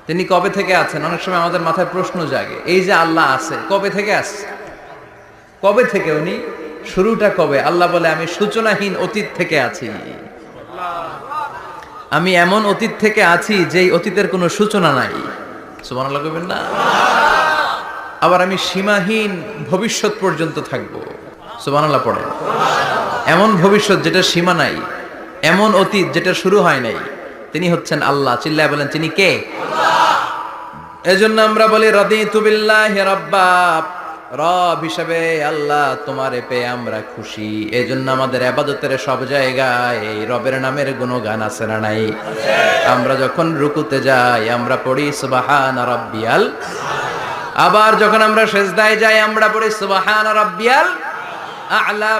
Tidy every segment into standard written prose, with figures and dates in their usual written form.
তিনি কবে থেকে আছেন? অনেক সময় আমাদের মাথায় প্রশ্ন জাগে, এই যে আল্লাহ আছে কবে থেকে আছে? কবে থেকে উনি? শুরুটা কবে? আল্লাহ বলে আমি সূচনাহীন অতীত থেকে আছি। আমি এমন অতীত থেকে আছি যেই অতীতের কোনো সূচনা নাই। সুবহানাল্লাহ কইবেন না? আবার আমি সীমাহীন ভবিষ্যৎ পর্যন্ত থাকবো। সুবহানাল্লাহ পড়েন। এমন ভবিষ্যৎ যেটা সীমা নাই, এমন অতীত যেটা শুরু হয় নাই, তিনি হচ্ছেন আল্লাহ। চিল্লায় বলেন তিনি কে? এজন্য আমরা বলি রাদিতু বিল্লাহি রাব্বা, রব হিসেবে আল্লাহ তোমারে পেয়ে আমরা খুশি। এজন্য আমাদের ইবাদতের সব জায়গায় এই রবের নামের গুণগান আছে না নাই? আমরা যখন রুকুতে যাই আমরা পড়ি সুবহান রাব্বিয়াল, আবার যখন আমরা সিজদায় যাই আমরা পড়ি সুবহান রাব্বিয়াল আ'লা।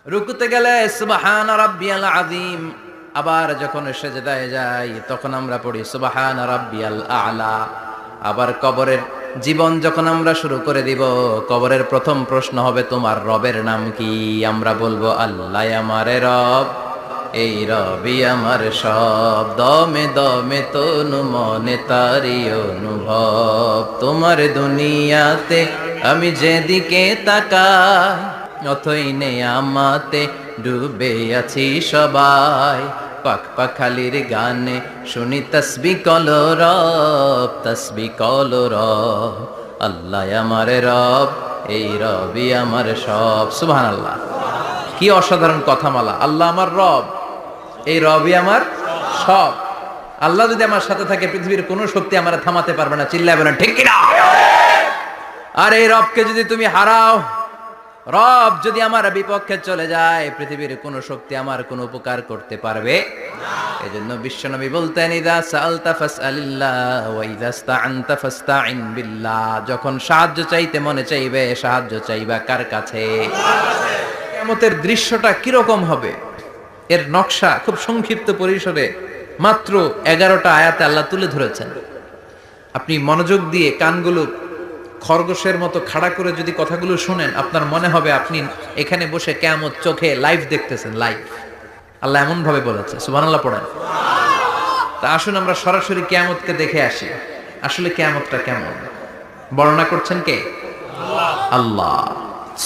রুকুতে গেলে সুবহান রাব্বিয়াল আযীম, আবার যখন সিজদায় যাই তখন আমরা পড়ি সুবহান রাব্বিয়াল আ'লা। আবার কবরের জীবন যখন আমরা শুরু করে দিব, কবরের প্রথম প্রশ্ন হবে তোমার রবের নাম কি? আমরা বলবো আল্লাহ আমারে রব, এই রবি আমার সব, দমে দমে তনু মনে তারি অনুভব। তোমার দুনিয়াতে আমি যেদিকে তাকাই, অথই নেয়ামতে ডুবে আছি সবাই। পাখ পাখালির গানে শুনি তসবিহ কলরব, তসবিহ কলরব। আল্লাহ আমার রব, এই রবি আমার সব। সুবহানাল্লাহ, কি অসাধারণ কথামালা! আল্লাহ আমার রব, এই রবি আমার সব। আল্লাহ যদি আমার সাথে থাকে পৃথিবীর কোনো শক্তি আমার থামাতে পারবে না। চিল্লায় বলেন ঠিক কিনা? আর এই রবকে যদি তুমি হারাও, রব যদি আমার বিপক্ষে চলে যায়, পৃথিবীর কোনো শক্তি আমার কোনো উপকার করতে পারবে না। এজন্য বিশ্বনবী বলতেন ইযা সাআলতা ফাসআলিল্লাহ ওয়া ইযা ইসতাআনতা ফাসতাইন বিল্লাহ। যখন সাহায্য চাইতে মনে চাইবে, সাহায্য চাইবা কার কাছে? কিয়ামতের দৃশ্যটা কিরকম হবে এর নকশা খুব সংক্ষিপ্ত পরিসরে মাত্র 11টা আয়াতে আল্লাহ তুলে ধরেছেন। আপনি মনোযোগ দিয়ে কানগুলো খরগোশের মতো খাড়া করে যদি কথাগুলো শুনেন, আপনার মনে হবে আপনি এখানে বসে কিয়ামত চোখে লাইভ দেখতেছেন। লাইভ আল্লাহ এমন ভাবে বলেছে। সুবহানাল্লাহ পড়েন। তা আসুন আমরা সরাসরি কিয়ামতকে দেখে আসি। আসলে কিয়ামতটা কেমন বর্ণনা করছেন কে? আল্লাহ।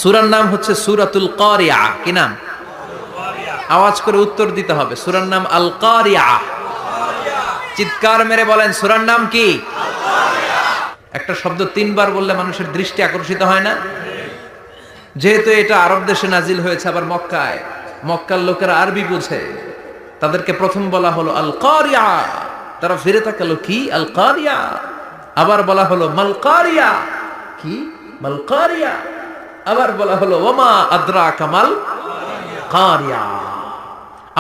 সূরার নাম হচ্ছে সূরাতুল কারিয়া। কি নাম? আওয়াজ করে উত্তর দিতে হবে। সূরার নাম আল কারিয়া। চিৎকার মেরে বলেন সূরার নাম কি? একটা শব্দ 3 বার বললে মানুষের দৃষ্টি আকর্ষিত হয় না? যেহেতু এটা আরব দেশে নাজিল হয়েছে, আবার মক্কায়, মক্কার লোকেরা আরবি বুঝে, তাদেরকে প্রথম বলা হলো আল কারিয়া। তারা ফিরে তাকালো, কি আল কারিয়া? আবার বলা হলো মাল কারিয়া। কি মাল কারিয়া? আবার বলা হলো ওমা আদরাকা মাল কারিয়া।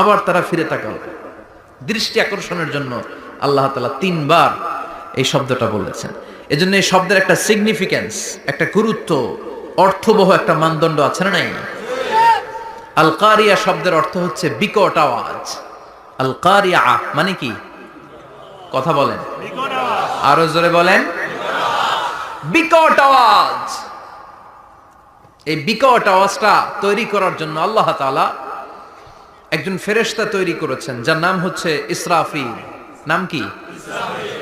আবার তারা ফিরে তাকালো। দৃষ্টি আকর্ষণের জন্য আল্লাহ তাআলা 3 বার এই শব্দটা বলেছেন। এজন্য এই শব্দের একটা সিগনিফিকেন্স, একটা গুরুত্ব, অর্থবহ একটা মানদণ্ড আছে না নাই? আল কারিয়া শব্দের অর্থ হচ্ছে বিকট আওয়াজ। আল কারিয়া মানে কি? কথা বলেন, আরো জোরে বলেন। বিকট আওয়াজ। এই বিকট আওয়াজটা তৈরি করার জন্য আল্লাহ তাআলা একজন ফেরেশতা তৈরি করেছেন, যার নাম হচ্ছে ইসরাফিল। নাম কি? ইসরাফিল।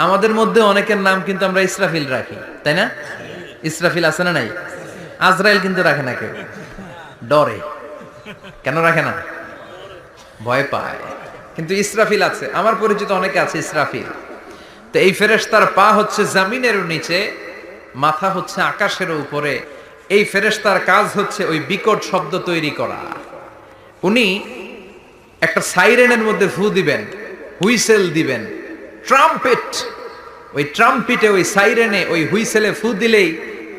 আমাদের মধ্যে অনেকের নাম কিন্তু আমরা ইসরাফিল রাখি, তাই না? ইসরাফিল আছে না নাই? আজরাইল কিন্তু রাখে না কেউ, ডরে। কেন রাখে না? ভয় পায়। কিন্তু ইসরাফিল আছে, আমার পরিচিত অনেকে আছে ইসরাফিল। তো এই ফেরেশতার পা হচ্ছে জমিনের নিচে, মাথা হচ্ছে আকাশের উপরে। এই ফেরেশতার কাজ হচ্ছে ওই বিকট শব্দ তৈরি করা। উনি একটা সাইরেনের মধ্যে ফু দিবেন, হুইসেল দিবেন, ট্রাম্পেট। ওই ট্রাম্পিটে, ওই সাইরেনে, ওই হুইসেলে ফু দিলেই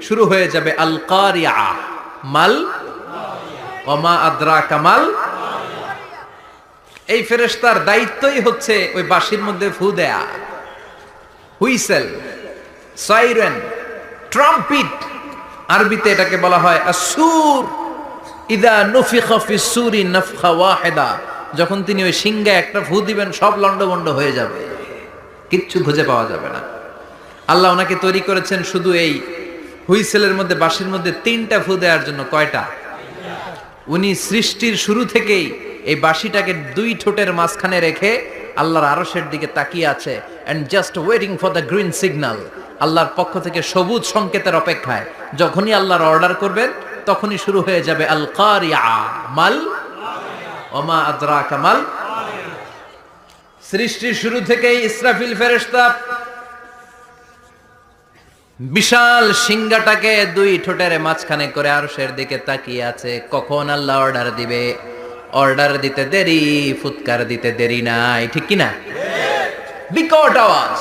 শুরু হয়ে যাবে আল কারিয়া। মাল ওমা আদরাকা মাল। এই ফেরেশতার দায়িত্বই হচ্ছে ওই বাঁশির মধ্যে ফু দেয়া। হুইসেল, সাইরেন, ট্রাম্পিট, আরবিতে এটাকে বলা হয় আসুর। ইদা নুফিখা ফিস সূরি নাফখা ওয়াহিদা। যখন তিনি ওই সিংহায় একটা ফু দিবেন, সব লন্ডভন্ড হয়ে যাবে, কিচ্ছু খুঁজে পাওয়া যাবে না। আল্লাহ ওনাকে তৈরি করেছেন শুধু এই হুইসেলের মধ্যে, বাঁশির মধ্যে 3টা ফু দেওয়ার জন্য। কয়টা? উনি সৃষ্টির শুরু থেকেই এই বাঁশিটাকে 2 ঠোঁটের মাঝখানে রেখে আল্লাহর আরশের দিকে তাকিয়ে আছে and just waiting for the green signal. আল্লাহর পক্ষ থেকে সবুজ সংকেতের অপেক্ষায়। যখনই আল্লাহর অর্ডার করবেন তখনই শুরু হয়ে যাবে আল কারিআ মাল ওমা আদরাকা মাল। সৃষ্টির শুরু থেকেই ইসরাফিল ফেরেশতা বিশাল সিংহাটাকে দুই ঠোঁটের মাঝখানে করে আরশের দিকে তাকিয়ে আছে, কখন আল্লাহ অর্ডার দিবে। অর্ডার দিতে দেরি, ফুৎকার দিতে দেরি নাই, ঠিক কি না? বিকট আওয়াজ,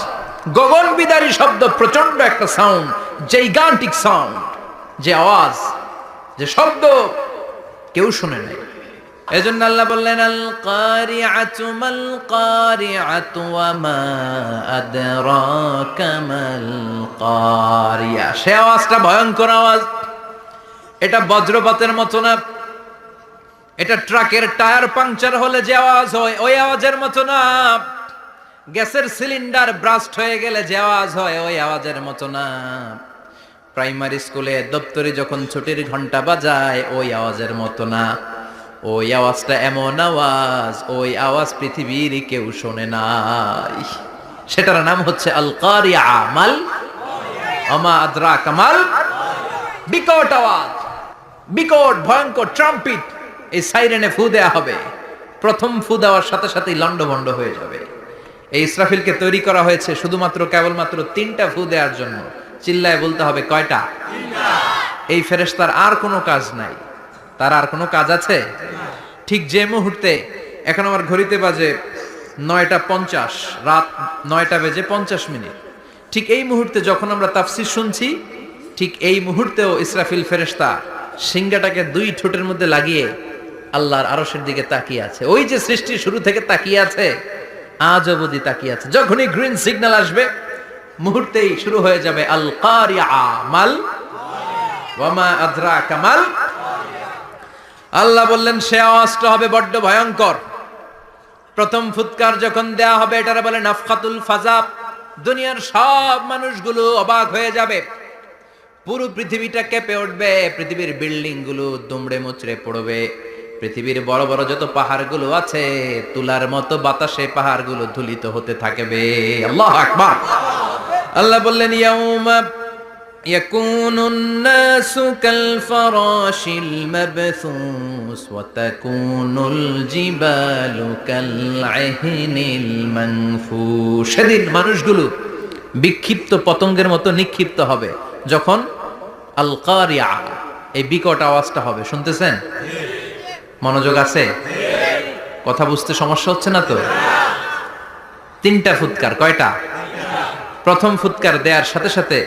গগন বিদারী শব্দ, প্রচন্ড একটা সাউন্ড, জাইগান্টিক সাউন্ড, যে আওয়াজ, যে শব্দ কেউ শুনে নাই। এজন্য আল্লাহ বললেন আল কারিআতু মাল কারিআতু ওয়া মা আদরাকা মাল কারিআ। সে আওয়াজটা ভয়ঙ্কর আওয়াজ। এটা বজ্রপাতের মতো না, এটা ট্রাকের টায়ার পাংচার হলে যে আওয়াজ হয় ওই আওয়াজের মতো না, গ্যাসের সিলিন্ডার ব্রাস্ট হয়ে গেলে যে আওয়াজ হয় ওই আওয়াজের মতো না, প্রাইমারি স্কুলে দপ্তরে যখন ছুটির ঘন্টা বাজায় ওই আওয়াজের মতো না। ওই আওয়াজটা এমন আওয়াজ, ওই আওয়াজ পৃথিবীর কেউ শোনে নাই। সেটার নাম হচ্ছে আল কারিআ মাল ওমা আদরাকা মাল। বিকট আওয়াজ, বিকট ভয়ঙ্কর ট্রাম্পিট। এই সাইরেনে ফু দেয়া হবে, প্রথম ফু দেওয়ার সাথে সাথেই লন্ডভন্ড হয়ে যাবে। এই ইসরাফিলকে তৈরি করা হয়েছে শুধুমাত্র কেবলমাত্র 3টা ফু দেওয়ার জন্য। চিল্লায় বলতে হবে কয়টা? 3টা। এই ফেরেশতার আর কোনো কাজ নাই। তার আর কোনো কাজ আছে? ঠিক যে মুহূর্তে, এখন আমার ঘড়িতে বাজে 9:50, রাত 9:50, ঠিক এই মুহূর্তে যখন আমরা তাফসীর শুনছি, ঠিক এই মুহূর্তেও ইসরাফিল ফেরেশতা সিংহাটাকে দুই ঠোঁটের মধ্যে লাগিয়ে আল্লাহর আরশের দিকে তাকিয়ে আছে। ওই যে সৃষ্টির শুরু থেকে তাকিয়ে আছে, আজ অবধি তাকিয়ে আছে। যখনই গ্রিন সিগন্যাল আসবে মুহূর্তেই শুরু হয়ে যাবে আল কারিআ মাল ওয়া মা আদরাকা মাল। আল্লাহ বললেন সে আওয়াজটা হবে বড্ড ভয়ঙ্কর। প্রথম ফুৎকার যখন দেয়া হবে এটারে বলে নাফখাতুল ফাজা। দুনিয়ার সব মানুষগুলো অবাক হয়ে যাবে, পুরো পৃথিবীটা কেঁপে উঠবে, পৃথিবীর বিল্ডিং গুলো দুমড়ে মুচড়ে পড়বে, পৃথিবীর বড় বড় যত পাহাড়গুলো আছে তুলার মতো বাতাসে পাহাড়গুলো ধুলিত হতে থাকবে। আল্লাহু আকবার। আল্লাহ বললেন ইয়াউমা ইয়াকুনুন নাসু কাল ফারাশিল মাবথুস ওয়া তাকুনুল জিবালু কাল আহিনিল মানফুশ। সেদিন মানুষগুলো বিক্ষিপ্ত পতঙ্গের মতো নিক্ষিপ্ত হবে যখন আল কারিআ এই বিকট আওয়াজটা হবে। শুনতেছেন? মনোযোগ আছে? কথা বুঝতে সমস্যা হচ্ছে না তো? 3টা ফুৎকার। কয়টা? প্রথম ফুৎকার দেওয়ার সাথে সাথে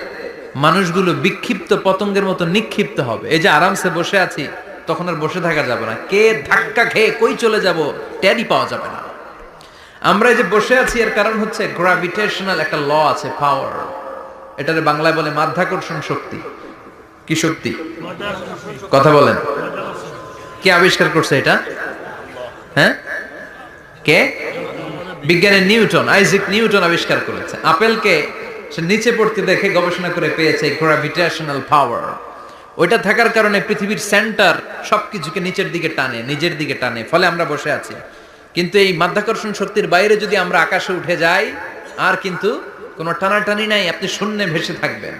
মানুষগুলো বিক্ষিপ্ত পতঙ্গের মতো নিক্ষিপ্ত হবে। এই যে আরামসে বসে আছি, তখন আর বসে থাকা যাবে না। কে ধাক্কা খেয়ে কই চলে যাব টেরই পাওয়া যাবে না। আমরা এই যে বসে আছি এর কারণ হচ্ছে গ্র্যাভিটেশনাল একটা ল আছে, পাওয়ার। এটারে বাংলায় বলে মাধ্যাকর্ষণ শক্তি। কি শক্তি? কথা বলেন। কে আবিষ্কার করছে এটা? হ্যাঁ, কে? বিজ্ঞানী নিউটন, আইজাক নিউটন আবিষ্কার করেছে। আপেলকে সে নিচে পড়তে দেখে গবেষণা করে পেয়েছে গ্র্যাভিটেশনাল পাওয়ার। ওইটা থাকার কারণে পৃথিবীর সেন্টার সবকিছুকে নিচের দিকে টানে, নিজের দিকে টানে, ফলে আমরা বসে আছি। কিন্তু এই মাধ্যাকর্ষণ শক্তির বাইরে যদি আমরা আকাশে উঠে যাই, আর কিন্তু কোনো টানাটানি নাই, আপনি শূন্যে ভেসে থাকবেন।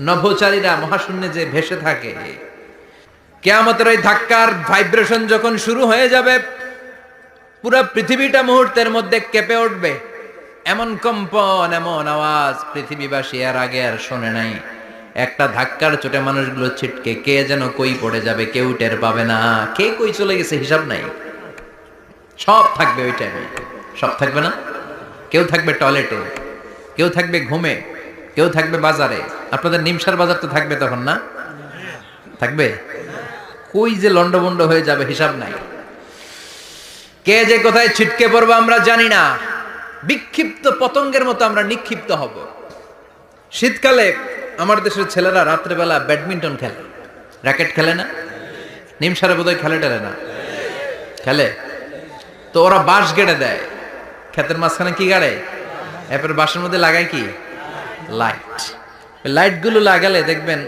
নভোচারীরা মহাশূন্যে যে ভেসে থাকে। কিয়ামতের ওই ধাক্কার ভাইব্রেশন যখন শুরু হয়ে যাবে, পুরো পৃথিবীটা মুহূর্তের মধ্যে কেঁপে উঠবে। এমন কম্পন, এমন আওয়াজ পৃথিবীবাসী এর আগে আর শোনে নাই। একটা ধাক্কার চোটে মানুষগুলো ছিটকে কে যেন কই পড়ে যাবে, কেউ টের পাবে না। কে কই চলে গেছে হিসাব নাই। সব থাকবে ওই টাইমে, সব থাকবে না। কেউ থাকবে টয়লেটে, কেউ থাকবে ঘুমে, কেউ থাকবে বাজারে। আপনাদের নিমসার বাজার তো থাকবে তখন, না থাকবে? কই যে লন্ডভন্ড হয়ে যাবে হিসাব নাই। কে যে কোথায় ছিটকে পড়বো আমরা জানি না। বিক্ষিপ্ত পতঙ্গের মতো আমরা নিক্ষিপ্ত হব। শীতকালে আমার দেশের ছেলেরা রাত্রেবেলা ব্যাডমিন্টন খেলে, র্যাকেট খেলে না? নিমসারে বোধহয় খেলে টেলে না? খেলে তো। ওরা বাঁশ গেড়ে দেয় ক্ষেতের মাঝখানে। কি গাড়ে? এরপর বাঁশের মধ্যে লাগায় কি? লাইট। লাইট গুলো লাগালে দেখবেন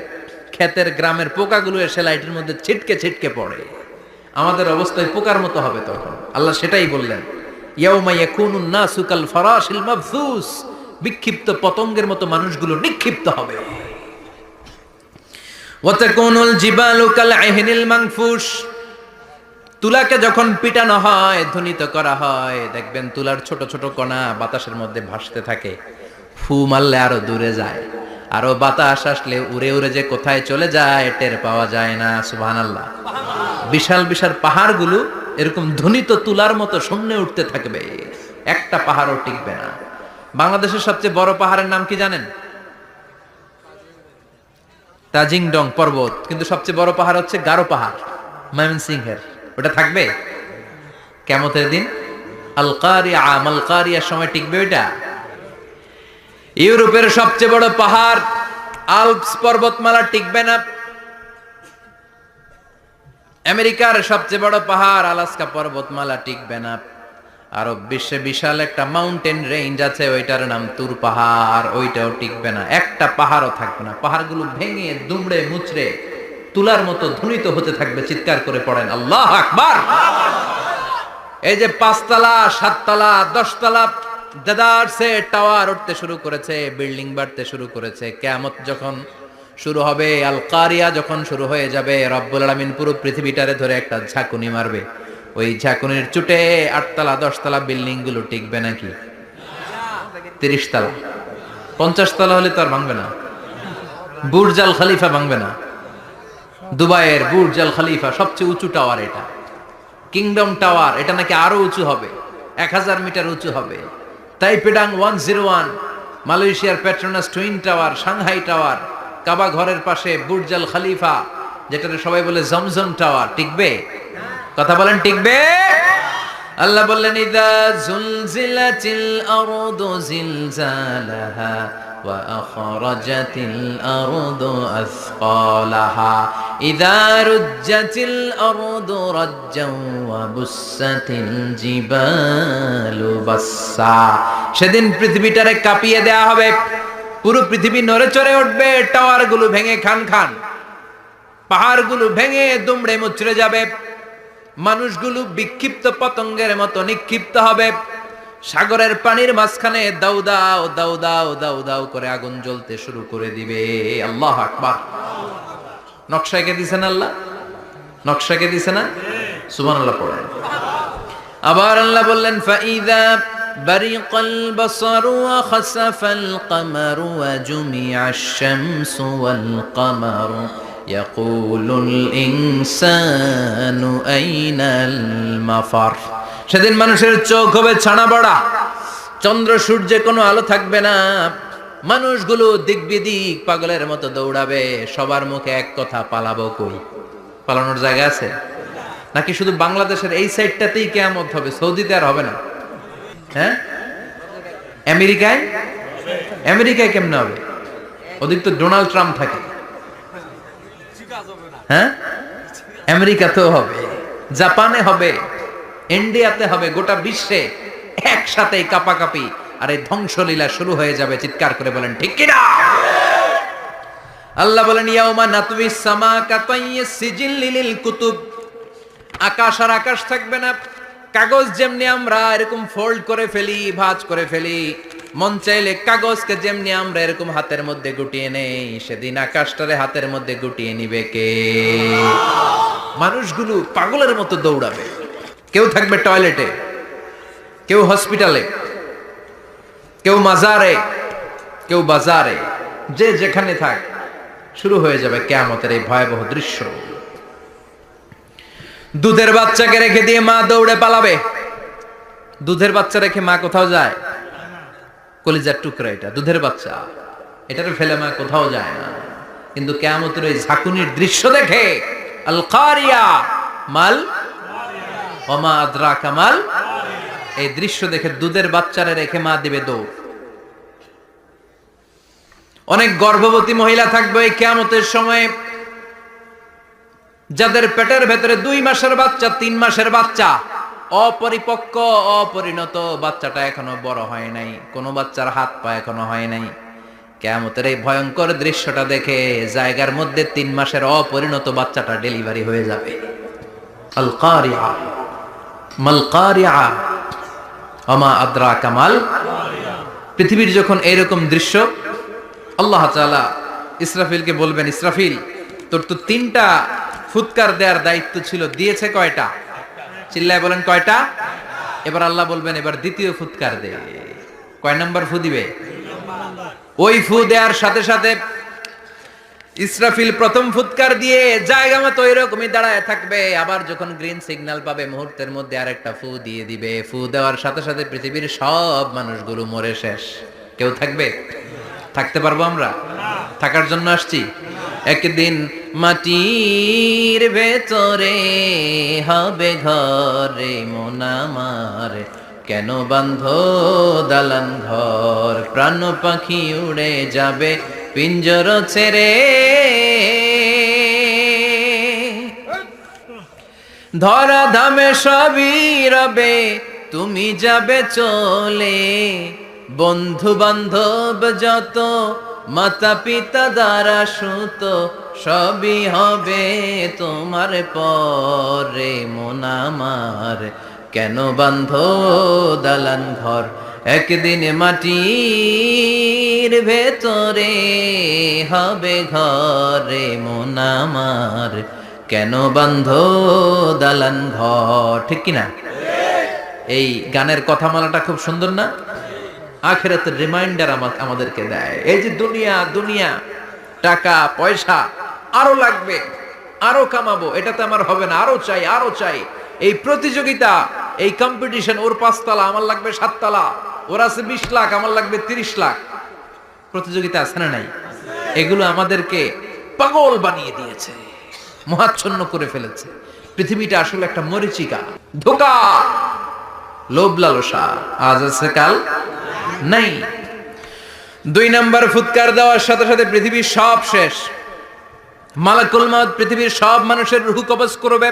ক্ষেতের গ্রামের পোকাগুলো এসে লাইটের মধ্যে ছিটকে ছিটকে পড়ে। আমাদের অবস্থায় পোকার মতো হবে তখন। আল্লাহ সেটাই বললেন, ইয়াউমা ইয়াকুনুন নাসু কাল ফারাশিল মাবসুস, বিক্ষিপ্ত পতঙ্গের মতো মানুষগুলো নিক্ষিপ্ত হবে। ওয়া তাকুনুল জিবালু কাল আহিনিল মানফুশ, তুলাকে যখন পিটানো হয়, ধ্বনিত করা হয়, দেখবেন তুলার ছোট ছোট কণা বাতাসের মধ্যে ভাসতে থাকে, ফু মারলে আরো দূরে যায়, আরো বাতাস আসলে উড়ে উড়ে যে কোথায় চলে যায় টের পাওয়া যায় না। সুবহানাল্লাহ। বিশাল বিশাল পাহাড়গুলো এরকম ধ্বনিত তুলার মতো শূন্যে উঠতে থাকবে, একটা পাহাড়ও টিকবে না। বাংলাদেশের সবচেয়ে বড় পাহাড়ের নাম কি জানেন? তাজিংডং পর্বত, কিন্তু সবচেয়ে বড় পাহাড় হচ্ছে গারো পাহাড়, ময়মনসিংহের। ওটা থাকবে কিয়ামতের দিন? আল কারিয়া, মাল কারিয়ার সময় টিকবে ওইটা? ইউরোপের সবচেয়ে বড় পাহাড় আল্পস পর্বতমালা টিকবে না। আমেরিকার সবচেয়ে বড় পাহাড় আলাস্কা পর্বতমালা টিকবে না। আরব বিশ্বে বিশাল একটা মাউন্টেন রেঞ্জ আছে, ওইটার নাম তুর পাহাড়, ওইটাও টিকবে না, একটা পাহাড়ও থাকবে না। পাহাড়গুলো ভেঙে দুমড়ে মুচড়ে তুলার মতো ধ্বনিত হতে থাকবে। চিৎকার করে পড়েন আল্লাহু আকবার। এই যে 5 তলা 7 তলা 10 তলা দেদারসে টাওয়ার উঠতে শুরু করেছে, বিল্ডিং বাড়তে শুরু করেছে, কিয়ামত যখন শুরু হবে, আল কারিয়া যখন শুরু হয়ে যাবে, রব্বুল আলামিন পুরো পৃথিবীটারে ধরে একটা ঝাঁকুনি মারবে। ওই ঝাঁকুনির চুটে 8 তলা 10 তলা বিল্ডিং গুলো টিকবে নাকি? 30 তলা 50 তলা হলে তো আর ভাঙবে না। বুর্জ আল খলিফা ভাঙবে না। দুবাইয়ের বুর্জ আল খলিফা সবচেয়ে উঁচু টাওয়ার, এটা কিংডম টাওয়ার, এটা নাকি আরো উঁচু হবে, 1000 মিটার উঁচু হবে। তাইপেডাং 101, মালয়েশিয়ার Petronas twin tower, Shanghai tower, কাবা ঘরের পাশে বুর্জ আল খলিফা, যেটাকে সবাই বলে জমজম টাওয়ার, টিকবে? কথা বলেন, টিকবে? আল্লাহ বললেন ইযা জুলজিলাতিল আরদু জিলজালাহা ওয়া আখরাজাতিল আরদু আসকালাহা ইযা রুজ্জাতিল আরদু রাজ্জান ওয়া বুসাতিল জিবালু বাসসা। সেদিন পৃথিবীটারে কাঁপিয়ে দেয়া হবে, পুরো পৃথিবী নড়ে চড়ে উঠবে, টাওয়ারগুলো ভেঙে খান খান, পাহাড়গুলো ভেঙে দুমড়ে মুচড়ে যাবে, মানুষগুলো বিক্ষিপ্ত পতঙ্গের মতো নিক্ষিপ্ত হবে। সাগরের পানির মাঝখানে দাউ দাউ দাউ দাউ দাউ দাউ করে আগুন জ্বলতে শুরু করে দিবে। আল্লাহু আকবার। নকশা এঁকে দিছেন আল্লাহ, নকশা এঁকে দিছে না? সুবহানাল্লাহ পড়েন। আবার আল্লাহ বললেন ফাইদা বারিকাল বাসারু ওয়া খাসাফাল কামারু ওয়া জুমিআশ শামসু ওয়াল কামারু ইয়াকুলুল ইনসানু আইনাল মাফার। সেদিন মানুষের চোখ হবে ছানা বড়া, চন্দ্র সূর্যে কোনো আলো থাকবে না, মানুষগুলো দিক বিদিক পাগলের মতো দৌড়াবে, সবার মুখে এক কথা, পালাবো কই? পালানোর জায়গা আছে নাকি শুধু বাংলাদেশের এই সাইডটাতেই কিয়ামত হবে? সৌদিতে আর হবে না? হ্যাঁ, আমেরিকায়? আমেরিকায় কেমনে হবে? ওদিক তো ডোনাল্ড ট্রাম্প থাকে। হ্যাঁ, আমেরিকাতেও হবে, জাপানে হবে, ইন্ডিয়াতে হবে, গোটা বিশ্বে একসাথে কাপাকাপি আর এই ধ্বংসলীলা শুরু হয়ে যাবে। চিৎকার করে বলেন ঠিক কিনা? আল্লাহ বলেন ইয়াউমা নাতউইস সামা কাতাইয়িস সিজিল লিল কুতুব। আকাশ আর আকাশ থাকবে না, কাগজ যেমনি আমরা এরকম ফোল্ড করে ফেলি, ভাঁজ করে ফেলি, মন চাইলে কাগজকে যেমনি আমরা এরকম হাতের মধ্যে গুটিয়ে নেই, সেদিন আকাশটারে হাতের মধ্যে গুটিয়ে নিবে কে? মানুষগুলো পাগলের মতো দৌড়াবে। কেউ থাকবে টয়লেটে, কেউ হসপিটালে, কেউ মাজারে, কেউ বাজারে, যে যেখানে থাক, শুরু হয়ে যাবে কিয়ামতের এই ভয়াবহ দৃশ্য। দুধের বাচ্চাকে রেখে দিয়ে মা দৌড়ে পালাবে। দুধের বাচ্চা রেখে মা কোথাও যায়? কলিজার টুকরা এটা, দুধের বাচ্চা, এটারে ফেলে মা কোথাও যায় না। কিন্তু কিয়ামতের এই ঝাঁকুনির দৃশ্য দেখে, আল কারিয়া মাল ওয়া মা আদরাকা মাল, এই দৃশ্য দেখে দুধের বাচ্চারে রেখে মা দিবে দৌড়। অনেক গর্ভবতী মহিলা থাকবে এই কিয়ামতের সময়, যাদের পেটের ভেতরে 2 মাসের বাচ্চা, 3 মাসের বাচ্চা, অপরিপক্ক অপরিণত, বাচ্চাটা এখনো বড় হয় নাই, কোনো বাচ্চার হাত পা এখনো হয় নাই। কিয়ামতের এই ভয়ঙ্কর দৃশ্যটা দেখে জায়গার মধ্যে 3 মাসের অপরিণত বাচ্চাটা ডেলিভারি হয়ে যাবে। আল কারিয়া মাল কারিয়া, ওমা আদরাকা মাল, পৃথিবীর যখন এইরকম দৃশ্য, আল্লাহ তাআলা ইসরাফিলকে বলবেন, ইসরাফিল তোর তো 3টা ফুৎকার দেওয়ার দায়িত্ব ছিল, দিয়েছে কয়টা? চিল্লায় বলেন কয়টা? এবার আল্লাহ বলবেন এবার দ্বিতীয় ফুৎকার দে। কয় নাম্বার ফু দিবে? ওই ফু দেওয়ার সাথে সাথে ইসরাফিল প্রথম ফুৎকার দিয়ে জায়গা মতো এরকমই দাঁড়ায় থাকবে, আবার যখন গ্রিন সিগন্যাল পাবে মুহূর্তের মধ্যে আরেকটা ফু দিয়ে দিবে। ফু দেওয়ার সাথে সাথে পৃথিবীর সব মানুষগুলো মরে শেষ। কেউ থাকবে? থাকতে পারবো আমরা? থাকার জন্য আসছি? একদিন মাটির ভেতরে হবে ঘরে মন আমার, কেন বান্ধ দালান ঘর, প্রাণ পাখি উড়ে যাবে পিঞ্জর ছেড়ে, ধরা ধামে সবই রবে তুমি যাবে চলে, বন্ধু বান্ধব যত মাতা পিতা দ্বারা সুত সবই হবে তোমার পরে মন আমার, কেন বান্ধ দালান ঘর, একদিন মাটির ভেতরে হবে ঘরে মন আমার, কেন বান্ধ দালান ঘর। ঠিক কিনা? এই গানের কথামালাটা খুব সুন্দর না? আখিরাতের রিমাইন্ডার আমাদেরকে দেয়। এই যে দুনিয়া দুনিয়া, টাকা পয়সা আরো লাগবে, আরো কামাবো, এটাতে আমার হবে না, আরো চাই আরো চাই। এই প্রতিযোগিতা, এই কম্পিটিশন, ওর 5 তলা আমার লাগবে 7 তলা, ওর আছে 20 লাখ আমার লাগবে 30 লাখ, প্রতিযোগিতা আছে না নাই? এগুলো আমাদেরকে পাগল বানিয়ে দিয়েছে, মহাচ্ছন্ন করে ফেলেছে। পৃথিবীটা আসলে একটা মরিচিকা, ধোঁকা, লোভ লালসা, আজ আছে কাল নাই। 2 নাম্বার ফুৎকার দেওয়ার সাথে সাথে পৃথিবীর সব শেষ। মালাকুল মাউত পৃথিবীর সব মানুষের রূহ কবজ করবে।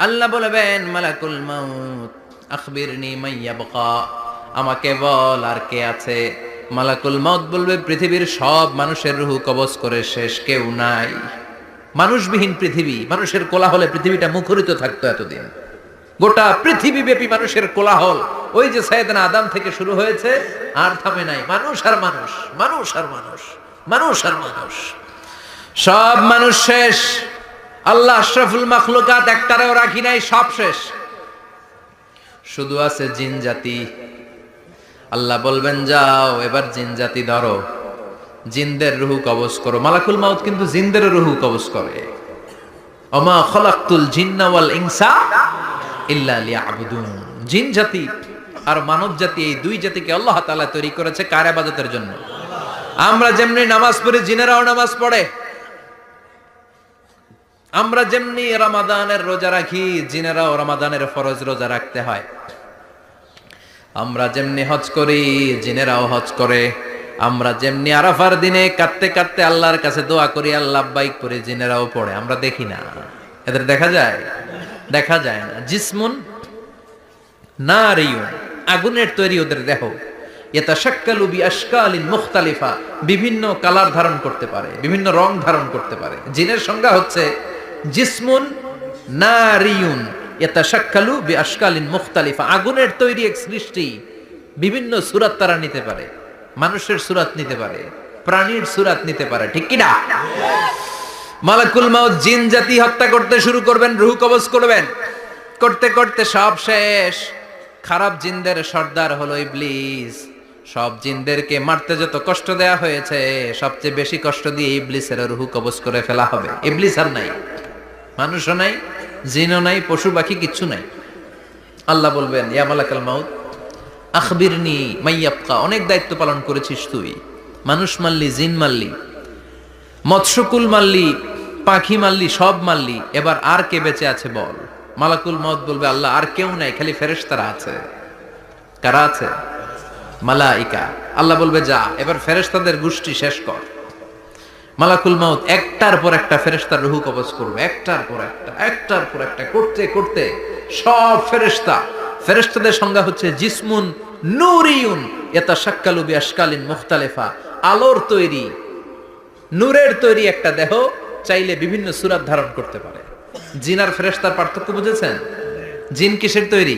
আল্লাহ বলবেন, মালাকুল মাউত আখবিরনি মাইয়াবকা, আমাকে বল আর কে আছে। মালাকুল মাউত বলবে, পৃথিবীর সব মানুষের রূহ কবজ করে শেষ, কেউ নাই। মানুষবিহীন পৃথিবী, মানুষের কোলাহলে পৃথিবীটা মুখরিত থাকতো এতদিন। গোটা পৃথিবী ব্যাপী মানুষের কোলাহল, ওই যে সাইয়েদনা আদম থেকে শুরু হয়েছে, আর থামে নাই। মানুষ আর মানুষ, মানুষ আর মানুষ, মানুষ আর মানুষ, সব মানুষ শেষ। আল্লাহ আশরাফুল মাখলুকাত একটারেও রাখি নাই, সব শেষ। শুধু আছে জিন জাতি। আল্লাহ বলবেন, যাও এবার জিন জাতি ধরো, জিনদের রূহ কবজ করো। মালাকুল মাউত কিন্তু জিনদের রূহ কবজ করে। ওমা খলাকতুল জিন্না ওয়াল ইনসা ইল্লা লিয়াবুদুন। জিন জাতি আর মানব জাতি, এই 2 জাতিকে আল্লাহ তাআলা তৈরি করেছে কার ইবাদতের জন্য? আমরা যেমনি নামাজ পড়ি, জিনেরাও নামাজ পড়ে। আমরা যেমনি রমাদানের রোজা রাখি, জিনেরাও রমাদানের ফরজ রোজা রাখতে হয়। আমরা যেমনি হজ করি, জিনেরাও হজ করে। আমরা যেমনি আরাফার দিনে কাঁদতে কাঁদতে আল্লাহর কাছে দোয়া করি, আল্লাহ লাব্বাইক করে, জিনেরাও পড়ে। আমরা দেখি না, এদের দেখা যায়? দেখা যায় না। জিসমুন নারিয়ুন, আগুনের তৈরি ওদের দেহ। ইয়াতাশাক্কালু বিআশকালিন মুখতালিফা, বিভিন্ন কালার ধারণ করতে পারে, বিভিন্ন রং ধারণ করতে পারে। জিনের সংজ্ঞা হচ্ছে জিসমুন নারিয়ুন ইয়াতাশাক্কালু বিআশকালিন মুখতালিফা, আগুনের তৈরি এক সৃষ্টি, বিভিন্ন সূরত তারা নিতে পারে। মানুষের সূরত নিতে পারে, প্রাণীর সূরত নিতে পারে। ঠিক কি না? মালাকুল মাউত জিন জাতি হত্যা করতে শুরু করবেন, রূহ কবজ করবেন। করতে করতে সব শেষ। খারাপ জিনদের সর্দার হলো ইবলিস। সব জিনদেরকে মারতে যত কষ্ট দেয়া হয়েছে, সবচেয়ে বেশি কষ্ট দিয়ে ইবলিসের রূহ কবজ করে ফেলা হবে। ইবলিস আর নাই, মানুষও নাই, জিনও নাই, পশু পাখি কিচ্ছু নাই। আল্লাহ বলবেন, ইয়া মালাকুল মাউত আখবিরনি মাইয়াবকা, অনেক দায়িত্ব পালন করেছিস তুই। মানুষ মারলি, জিন মারলি, মৎস্যকুল মারলি, পাখি মারলি, সব মারলি, এবার আর কে বেঁচে আছে বল। মালাকুল মউত বলবে, আল্লাহ আর কেউ নাই, খালি ফেরেশতারা আছে। কারা আছে? মালাইকা। আল্লাহ বলবে, যা এবার ফেরেশতাদের গোষ্ঠী শেষ কর। মালাকুল মউত একটার পর একটা ফেরেশতার রূহ কবজ করবে, একটার পর একটা, একটার পর একটা, করতে করতে সব ফেরেশতা। ফেরেশতাদের সংজ্ঞা হচ্ছে জিসমুন নূরিয়ুন ইয়াতাশাক্কালু বিআশকালিন মুখতালিফা, আলোর তৈরি, নূরের তৈরি একটা দেহ, চাইলে বিভিন্ন সূরত ধারণ করতে পারে। জিন আর ফেরেশতার পার্থক্য বুঝেছেন? জিন কিসের তৈরি?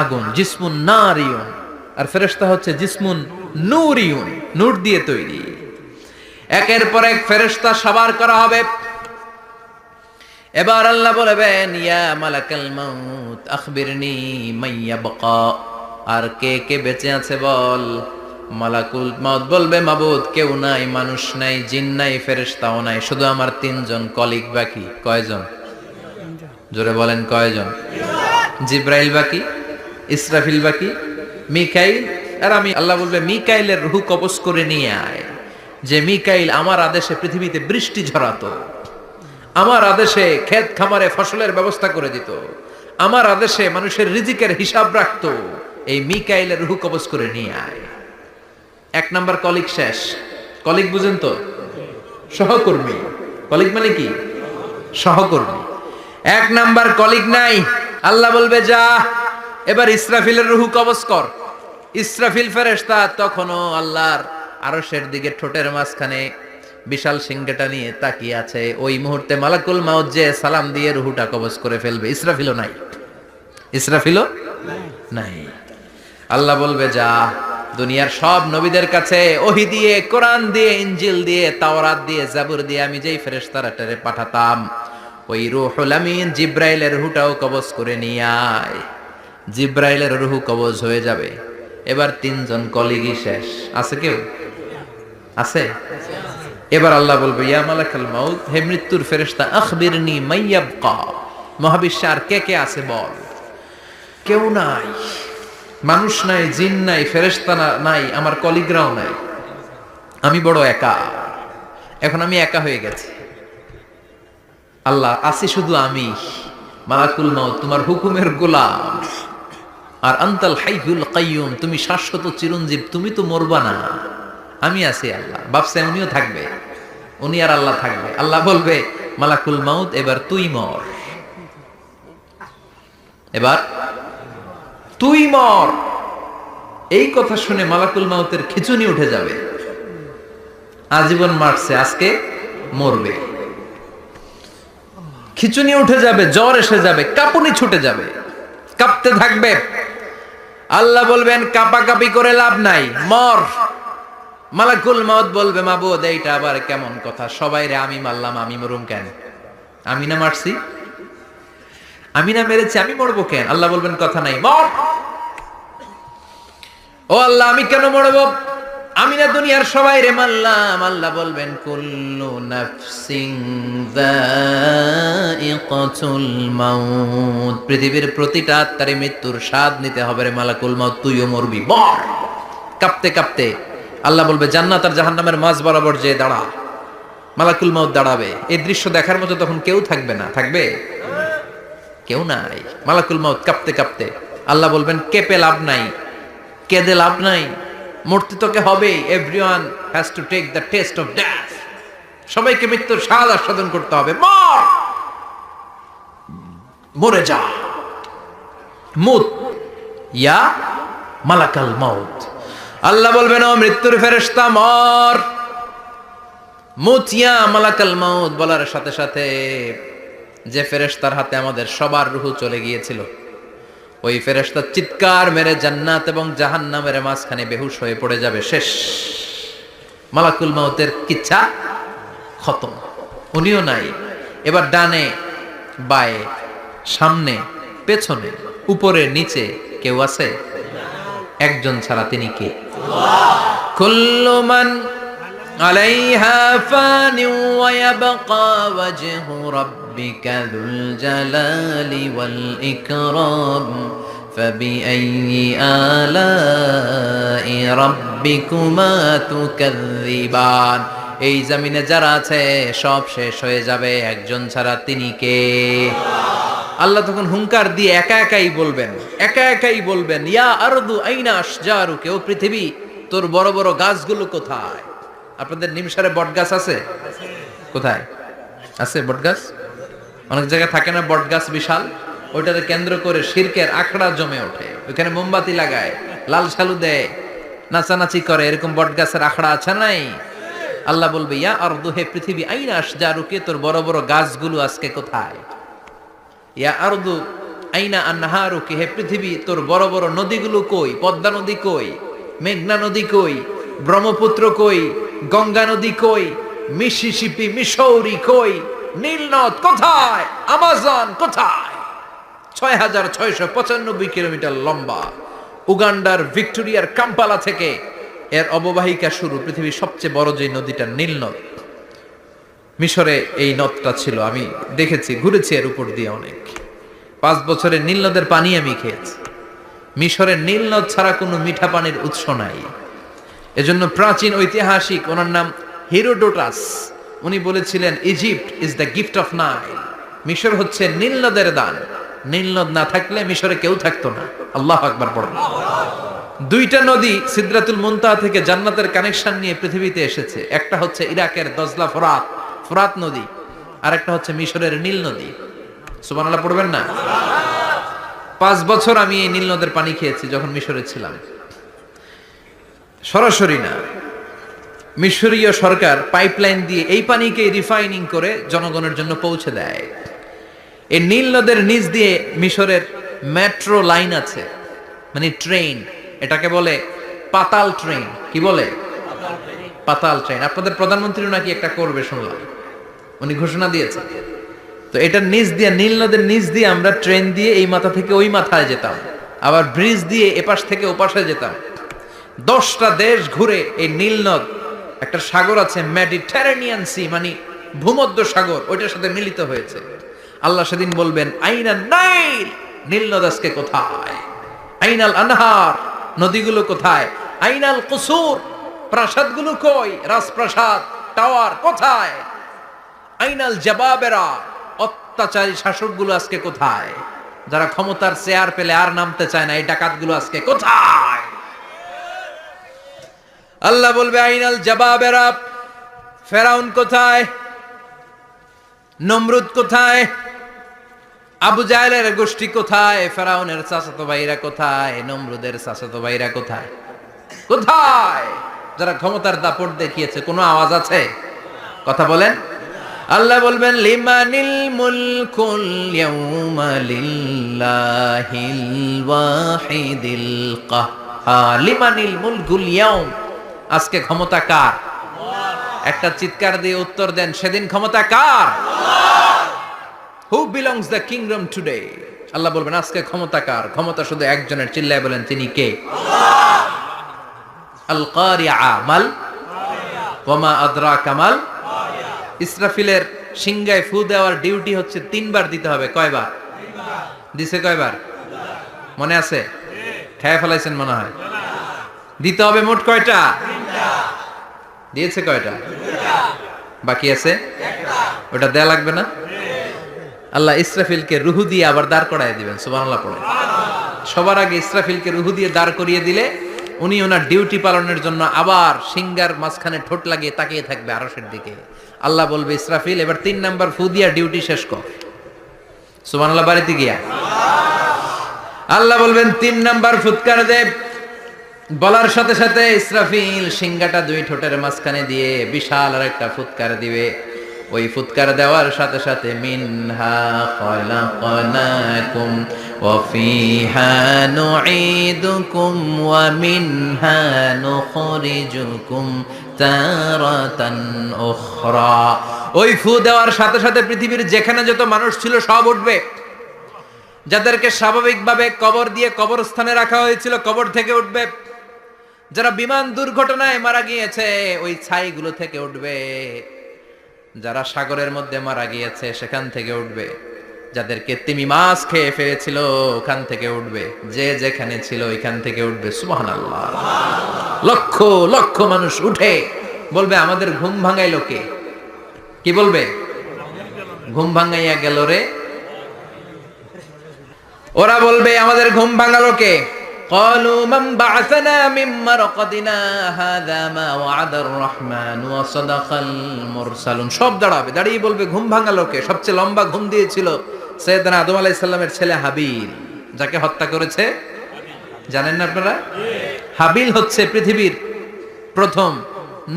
আগুন, জিসমুন নারিয়ুন। আর ফেরেশতা হচ্ছে জিসমুন নূরিয়ুন, নূর দিয়ে তৈরি। একের পর এক ফেরেশতা সবার করা হবে। এবার আল্লাহ বলবেন, ইয়া মালাকাল মাউত আখবিরনি মাইয়াবকা, আর কে কে বেঁচে আছে বল। মালাকুল মাউত বলবে, মাবুদ কেউ নাই, মানুষ নাই, জিন নাই, ফেরেশতাও নাই, শুধু আমার তিনজন কলিগ বাকি। কয়জন? জোরে বলেন কয়জন? জিব্রাইল বাকি, ইসরাফিল বাকি, মিকাইল। আর আমি, আল্লাহ বলবে মিকাইলের রূহ কবজ করে নিয়ে আয়। যে মিকাইল আমার আদেশে পৃথিবীতে বৃষ্টি ঝরাতো, আমার আদেশে ক্ষেত খামারে ফসলের ব্যবস্থা করে দিত, আমার আদেশে মানুষের রিজিকের হিসাব রাখতো, এই মিকাইলের রূহ কবজ করে নিয়ে আয়। এক নাম্বার কলিগ শেষ। কলিগ বুঝেন তো? সহকর্মী। কলিগ মানে কি? সহকর্মী। এক নাম্বার কলিগ নাই। আল্লাহ বলবে যা, এবার ইসরাফিলের রূহ কবজ কর। ইসরাফিল ফেরেশতা তখনও আল্লাহর আরশের দিকে ঠোঁটের মাঝখানে বিশাল সিংহটা নিয়ে তাকিয়ে আছে। ওই মুহূর্তে মালাকুল মাউত যে সালাম দিয়ে রূহটা কবজ করে ফেলবে। ইসরাফিলও নাই। ইসরাফিলও নাই। আল্লাহ বলবে যা, দুনিয়ার সব নবীদের কাছে ওহী দিয়ে, কোরআন দিয়ে, ইনজিল দিয়ে, তাওরাত দিয়ে, জাবুর দিয়ে আমি যেই ফেরেশতারে পাঠাতাম, ওই রূহুল আমিন জিব্রাইলের রূহটাও কবজ করে নিয়ে আয়। জিব্রাইলের রূহ কবজ হয়ে যাবে। এবার তিনজন কলিগই শেষ। আছে কেউ? আছে? এবার আল্লাহ বলবে, ইয়া মালাকাল মাউত, হে মৃত্যুর ফেরেশতা, আখবিরনি মাইয়াবকা, মহাবিশ্বে আর কে কে আছে বল। কেউ নাই, মানুষ নাই, জিন নাই, ফেরেশতা নাই, আমার কলিগরাও নাই, আমি বড় একা। এখন আমি একা হয়ে গেছি। আল্লাহ, আছি শুধু আমি, মালাকুল মাউত তোমার হুকুমের গোলাম। আর আনতাল হাইয়ুল কাইয়ুম, তুমি শাশ্বত চিরঞ্জীব, তুমি তো মরবা না। আমি আছি। আল্লাহ ভাবছে উনিও থাকবে, উনি আর আল্লাহ থাকবে। আল্লাহ বলবে, মালাকুল মাউত এবার তুই মর, এবার তুই মর। এই কথা শুনে মালাকুল মাউতের খিঁচুনি উঠে যাবে। আজীবন মারছে, আজকে মরবে। খিঁচুনি উঠে যাবে, জ্বর এসে যাবে, কাঁপুনি ছুটে যাবে, কাঁপতে থাকবে। আল্লাহ বলবেন, কাঁপাকাঁপি করে লাভ নাই, মর। মালাকুল মাউত বলবে, মাবুদ এইটা আবার কেমন কথা? সবাই রে আমি মারলাম, আমি মরুম কেন? আমি না মারছি, আমি না মেরেছি, আমি মরবো কেন? আল্লাহ বলবেন, কথা নাই, মর। ও আল্লাহ, আমি কেন মরবো? আমি না দুনিয়ার সবাই রে মারলাম। আল্লাহ বলবেন, কুল্লু নাফসিন যায়িকাতুল মাউত, পৃথিবীর প্রতিটা আত্মারে মৃত্যুর স্বাদ নিতে হবে রে মালাকুল মাউত, তুইও মরবি, মর। কাঁপতে কাঁপতে আল্লাহ বলবে, জান্নাত আর জাহান্নামের মাঝ বরাবর যে দাঁড়া। মালাকুল মাউত দাঁড়াবে। এই দৃশ্য দেখার মতো তখন কেউ থাকবে না। থাকবে? কেউ নাই। মালাকুল মাউত কাঁপতে কাঁপতে আল্লাহ বলবেন, কেঁপে লাভ নাই, কেঁদে লাভ নাই, মরতে তোকে হবে। Everyone has to take the test of death, সবাইকে মৃত্যুর স্বাদ আস্বাদন করতে হবে। মর, মরে যা, মুত ইয়া মালাকাল মাউত। আল্লাহ বলবেন, ও মৃত্যুর ফেরেশতা মর, মুত ইয়া মালাকাল মাউত। বলার সাথে সাথে যে ফেরেশতার হাতে আমাদের সবার রূহ চলে গিয়েছিল, ওই ফেরেশতা চিৎকার মেরে জান্নাত এবং জাহান্নামের মাঝখানে বেহুশ হয়ে পড়ে যাবে। শেষ। মালাকুল মাউতের কিচ্ছা খতম, উনিও নাই। এবার ডানে বায়ে, সামনে পেছনে, উপরে নিচে কেউ আছে? একজন ছাড়া, তিনি কে? কুল্লু মান আলাইহা ফানি ওয়া ইয়াবকা ওয়াজহু রাব্বিকা যুল জালালি ওয়াল ইকরাম ফাবিআইয়ি আলাই রাব্বিকুমা তুকাযযিবান। এই জমিনে যারা আছে সব শেষ হয়ে যাবে, একজন ছাড়া, তিনি কে? আল্লাহ তখন হুঙ্কার দিয়ে একা একাই বলবেন, একা একাই বলবেন, ইয়া আরদু আইনা আশজারুকা, ও পৃথিবী তোর বড় বড় গাছগুলো কোথায়? আপনাদের নিমসারে বট গাছ আছে? কোথায় আছে বট গাছ? অনেক জায়গায় থাকে না বট গাছ বিশাল, ওইটাকে কেন্দ্র করে শিরকের আখড়া জমে ওঠে, ওইখানে মোমবাতি লাগায়, লাল সালু দেয়, নাচানাচি করে, এরকম বট গাছের আখড়া আছে নাই? আল্লাহ বলবে, ইয়া আরদু, হে পৃথিবী, আইনা আশজারুকা, তোর বড় বড় গাছগুলো আজকে কোথায়? ইয়া আরদু আইনা আনহারু কি, হে পৃথিবী তোর বড় বড় নদীগুলো কই? পদ্মা নদী কই? মেঘনা নদী কই? ব্রহ্মপুত্র কই? গঙ্গা নদী কই? মিসিসিপি, মিসৌরি কই? নীল নদ কোথায়? আমাজন কোথায়? ৬,৬৯৫ কিলোমিটার লম্বা, উগান্ডার ভিক্টোরিয়ার কাম্পালা থেকে এর অববাহিকা শুরু। পৃথিবীর সবচেয়ে বড় যে নদীটা নীল নদ, মিশরে এই নদটা ছিল। আমি দেখেছি, ঘুরেছি এর উপর দিয়ে অনেক। 5 বছরের নীল নদের পানি আমি খেয়েছি। মিশরের নীল নদ ছাড়া কোনো মিঠা পানির উৎস নাই। এজন্য প্রাচীন ঐতিহাসিক, ওনার নাম হিরোডোটাস, উনি বলেছিলেন Egypt is the gift of Nile. মিশর হচ্ছে নীল নদের দান। নীল নদ না থাকলে মিশরে কেউ থাকতো না। আল্লাহু আকবার পড়ুন। 2টা নদী সিদরাতুল মুনতাহা থেকে জান্নাতের কানেকশন নিয়ে পৃথিবীতে এসেছে। একটা হচ্ছে ইরাকের দজলা ফোরাত, ফোরাত নদী, আর একটা হচ্ছে মিশরের নীল নদী। সুবহানাল্লাহ পড়বেন না? 5 বছর আমি এই নীল নদের পানি খেয়েছি যখন মিশরে ছিলাম। সরাসরি না, মিশরীয় সরকার পাইপলাইন দিয়ে এই পানিকে রিফাইনিং করে জনগণের জন্য পৌঁছে দেয়। এই নীল নদের নিচ দিয়ে মিশরের মেট্রো লাইন আছে, মানে ট্রেন। এটাকে বলে পাতাল ট্রেন। কি বলে? পাতাল ট্রেন। আপনাদের প্রধানমন্ত্রী নাকি একটা করবে শুনলাম, উনি ঘোষণা দিয়েছে। তো এটার নিচ দিয়ে, নীল নদের নিচ দিয়ে আমরা ট্রেন দিয়ে এই মাথা থেকে ওই মাথায় যেতাম, আবার ব্রিজ দিয়ে এপাশ থেকে ওপাশে যেতাম। 10টা দেশ ঘুরে এই নীল নদ, একটা সাগর আছে মেডিটেরেনিয়ান সি, মানে ভূমধ্য সাগর, ওইটার সাথে মিলিত হয়েছে। আল্লাহ সেদিন বলবেন আইনা নাইল, নীল নদ আজকে কোথায়? আইনাল আনহার, নদীগুলো কোথায়? আইনাল কুসুর, প্রাসাদগুলো কই? রাজপ্রাসাদ, টাওয়ার কোথায়? আইনাল জাবাবেরা, অত্যাচারী শাসকগুলো আজকে কোথায়? যারা ক্ষমতার চেয়ার পেলে আর নামতে চায় না, এই ডাকাতগুলো আজকে কোথায়? আল্লাহ বলবে আইনাল জাবাবেরা, ফেরাউন কোথায়? নমরুদ কোথায়? আবু জাহেলের গোষ্ঠী কোথায়? ফেরাউনের চাচাতো ভাইরা কোথায়? নমরুদের চাচাতো ভাইরা কোথায়? কোথায়? যারা ক্ষমতার দাপট দেখিয়েছে, কোনো আওয়াজ আছে? কথা বলেন। আল্লাহ বলবেন লিমানিল মুলকুল ইয়াউমা লিল্লাহিল ওয়াহিদিল কাহ্হার। লিমানিল মুলকুল ইয়াউম, আজকে ক্ষমতা কার? একটা চিৎকার দিয়ে উত্তর দেন, সেদিন ক্ষমতা কার? হু বিলংস দ্য কিংডম টুডে? আল্লাহ বলবেন আজকে ক্ষমতা কার? ক্ষমতা শুধু একজনের। চিল্লায় বলেন, তিনি কে? আল কারিআ, মাল ওয়া মা আদরাকা মাল। ইসরাফিলের সিংহায় ফু দেওয়ার ডিউটি হচ্ছে 3 বার দিতে হবে। কয়বার দিছে? কয়বার মনে আছে? খেয়ে ফেলাইছেন মনে হয়। দিতে হবে মোট কয়টা? দিয়েছে কয়টা? বাকি আছে ওটা দেয়া লাগবে না? আল্লাহ ইসরাফিলকে রুহু দিয়ে আবার দাঁড় করায় দিবেন। সুবহানাল্লাহ পড়ে। সবার আগে ইসরাফিলকে রুহু দিয়ে দাঁড় করিয়ে দিলে উনি ওনার ডিউটি পালনের জন্য আবার সিংহার মাঝখানে ঠোঁট লাগিয়ে তাকিয়ে থাকবে আরশের দিকে। আল্লাহ বলবে ইসরাফিল এবার 3 নাম্বার ফু দিয়া ডিউটি শেষ কর। সুবহানাল্লাহ বাড়িতে গিয়া আল্লাহ বলবেন 3 নাম্বার ফুৎকার দে। বলার সাথে সাথে ইসরাফিল সিংহাটা 2 ঠোঁটের মাঝখানে দিয়ে বিশাল আর একটা ফুৎকার দিবে। ওই ফুৎকার দেওয়ার সাথে সাথে মিনহা খলাকনাকুম ওয়া ফিহা নুঈদুকুম ওয়া মিনহা নুখরিজুকুম তারাতান উখরা। ওই ফু দেওয়ার সাথে সাথে পৃথিবীর যেখানে যত মানুষ ছিল সব উঠবে। যাদেরকে স্বাভাবিকভাবে কবর দিয়ে কবরস্থানে রাখা হয়েছিল কবর থেকে উঠবে। যারা বিমান দুর্ঘটনায় মারা গিয়েছে ওই ছাইগুলো থেকে উঠবে। যারা সাগরের মধ্যে মারা গিয়েছে সেখান থেকে উঠবে। যাদেরকে তিমি মাছ খেয়ে ফেলেছিল ওখান থেকে উঠবে। যে যেখানে ছিল ওইখান থেকে উঠবে। সুবহানাল্লাহ। লক্ষ লক্ষ মানুষ উঠে বলবে আমাদের ঘুম ভাঙাইলো কে? কি বলবে? ঘুম ভাঙাইয়া গেল রে। ওরা বলবে আমাদের ঘুম ভাঙালো কে? قالوا من بعثنا من مرقدنا هذا ما وعد الرحمن وصدق المرسلون। সব দাঁড়াবে, দাঁড়িয়ে বলবে ঘুম ভাঙালো কে? সবচেয়ে লম্বা ঘুম দিয়েছিল সাইয়েদনা আদম আলাইহিস সালামের ছেলে হাবিল, যাকে হত্যা করেছে জানেন না আপনারা? হাবিল হচ্ছে পৃথিবীর প্রথম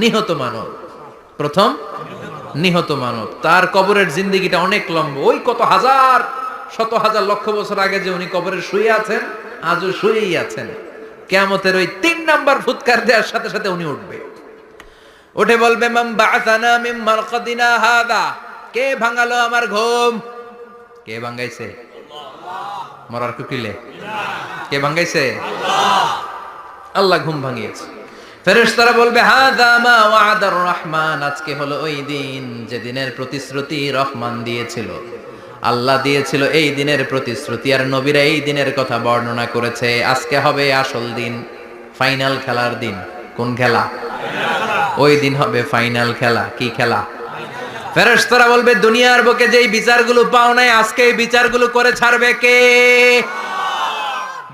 নিহত মানব। প্রথম নিহত মানব। তার কবরের জিন্দেগিটা অনেক লম্বা। ওই কত হাজার শত হাজার লক্ষ বছর আগে যে উনি কবরে শুয়ে আছেন, আজও শুয়েই আছেন। কিয়ামতের ওই 3 নাম্বার ফুৎকার দেওয়ার সাথে সাথে উনি উঠবে, উঠে বলবে মান বা'আসানা মিন মারকাদিনা হাদা, কে ভাঙালো আমার ঘুম? কে ভাঙাইছে? আল্লাহ। মরার কুকিলে কে ভাঙাইছে? আল্লাহ। আল্লাহ ঘুম ভাঙিয়েছে। ফেরেশতারা বলবে হাযা মা ওয়া'দার রহমান, আজকে হলো ওই দিন যে দিনের প্রতিশ্রুতি রহমান দিয়েছিল, আল্লাহ দিয়েছিল এই দিনের প্রতিশ্রুতি, আর নবীরা এই দিনের কথা বর্ণনা করেছে। আজকে হবে আসল দিন, ফাইনাল খেলার দিন। কোন খেলা? ওই দিন হবে ফাইনাল খেলা। কি খেলা? ফেরেশতারা বলবে দুনিয়ার বুকে যেই বিচারগুলো পাও নাই, আজকে এই বিচারগুলো করে ছাড়বে কে?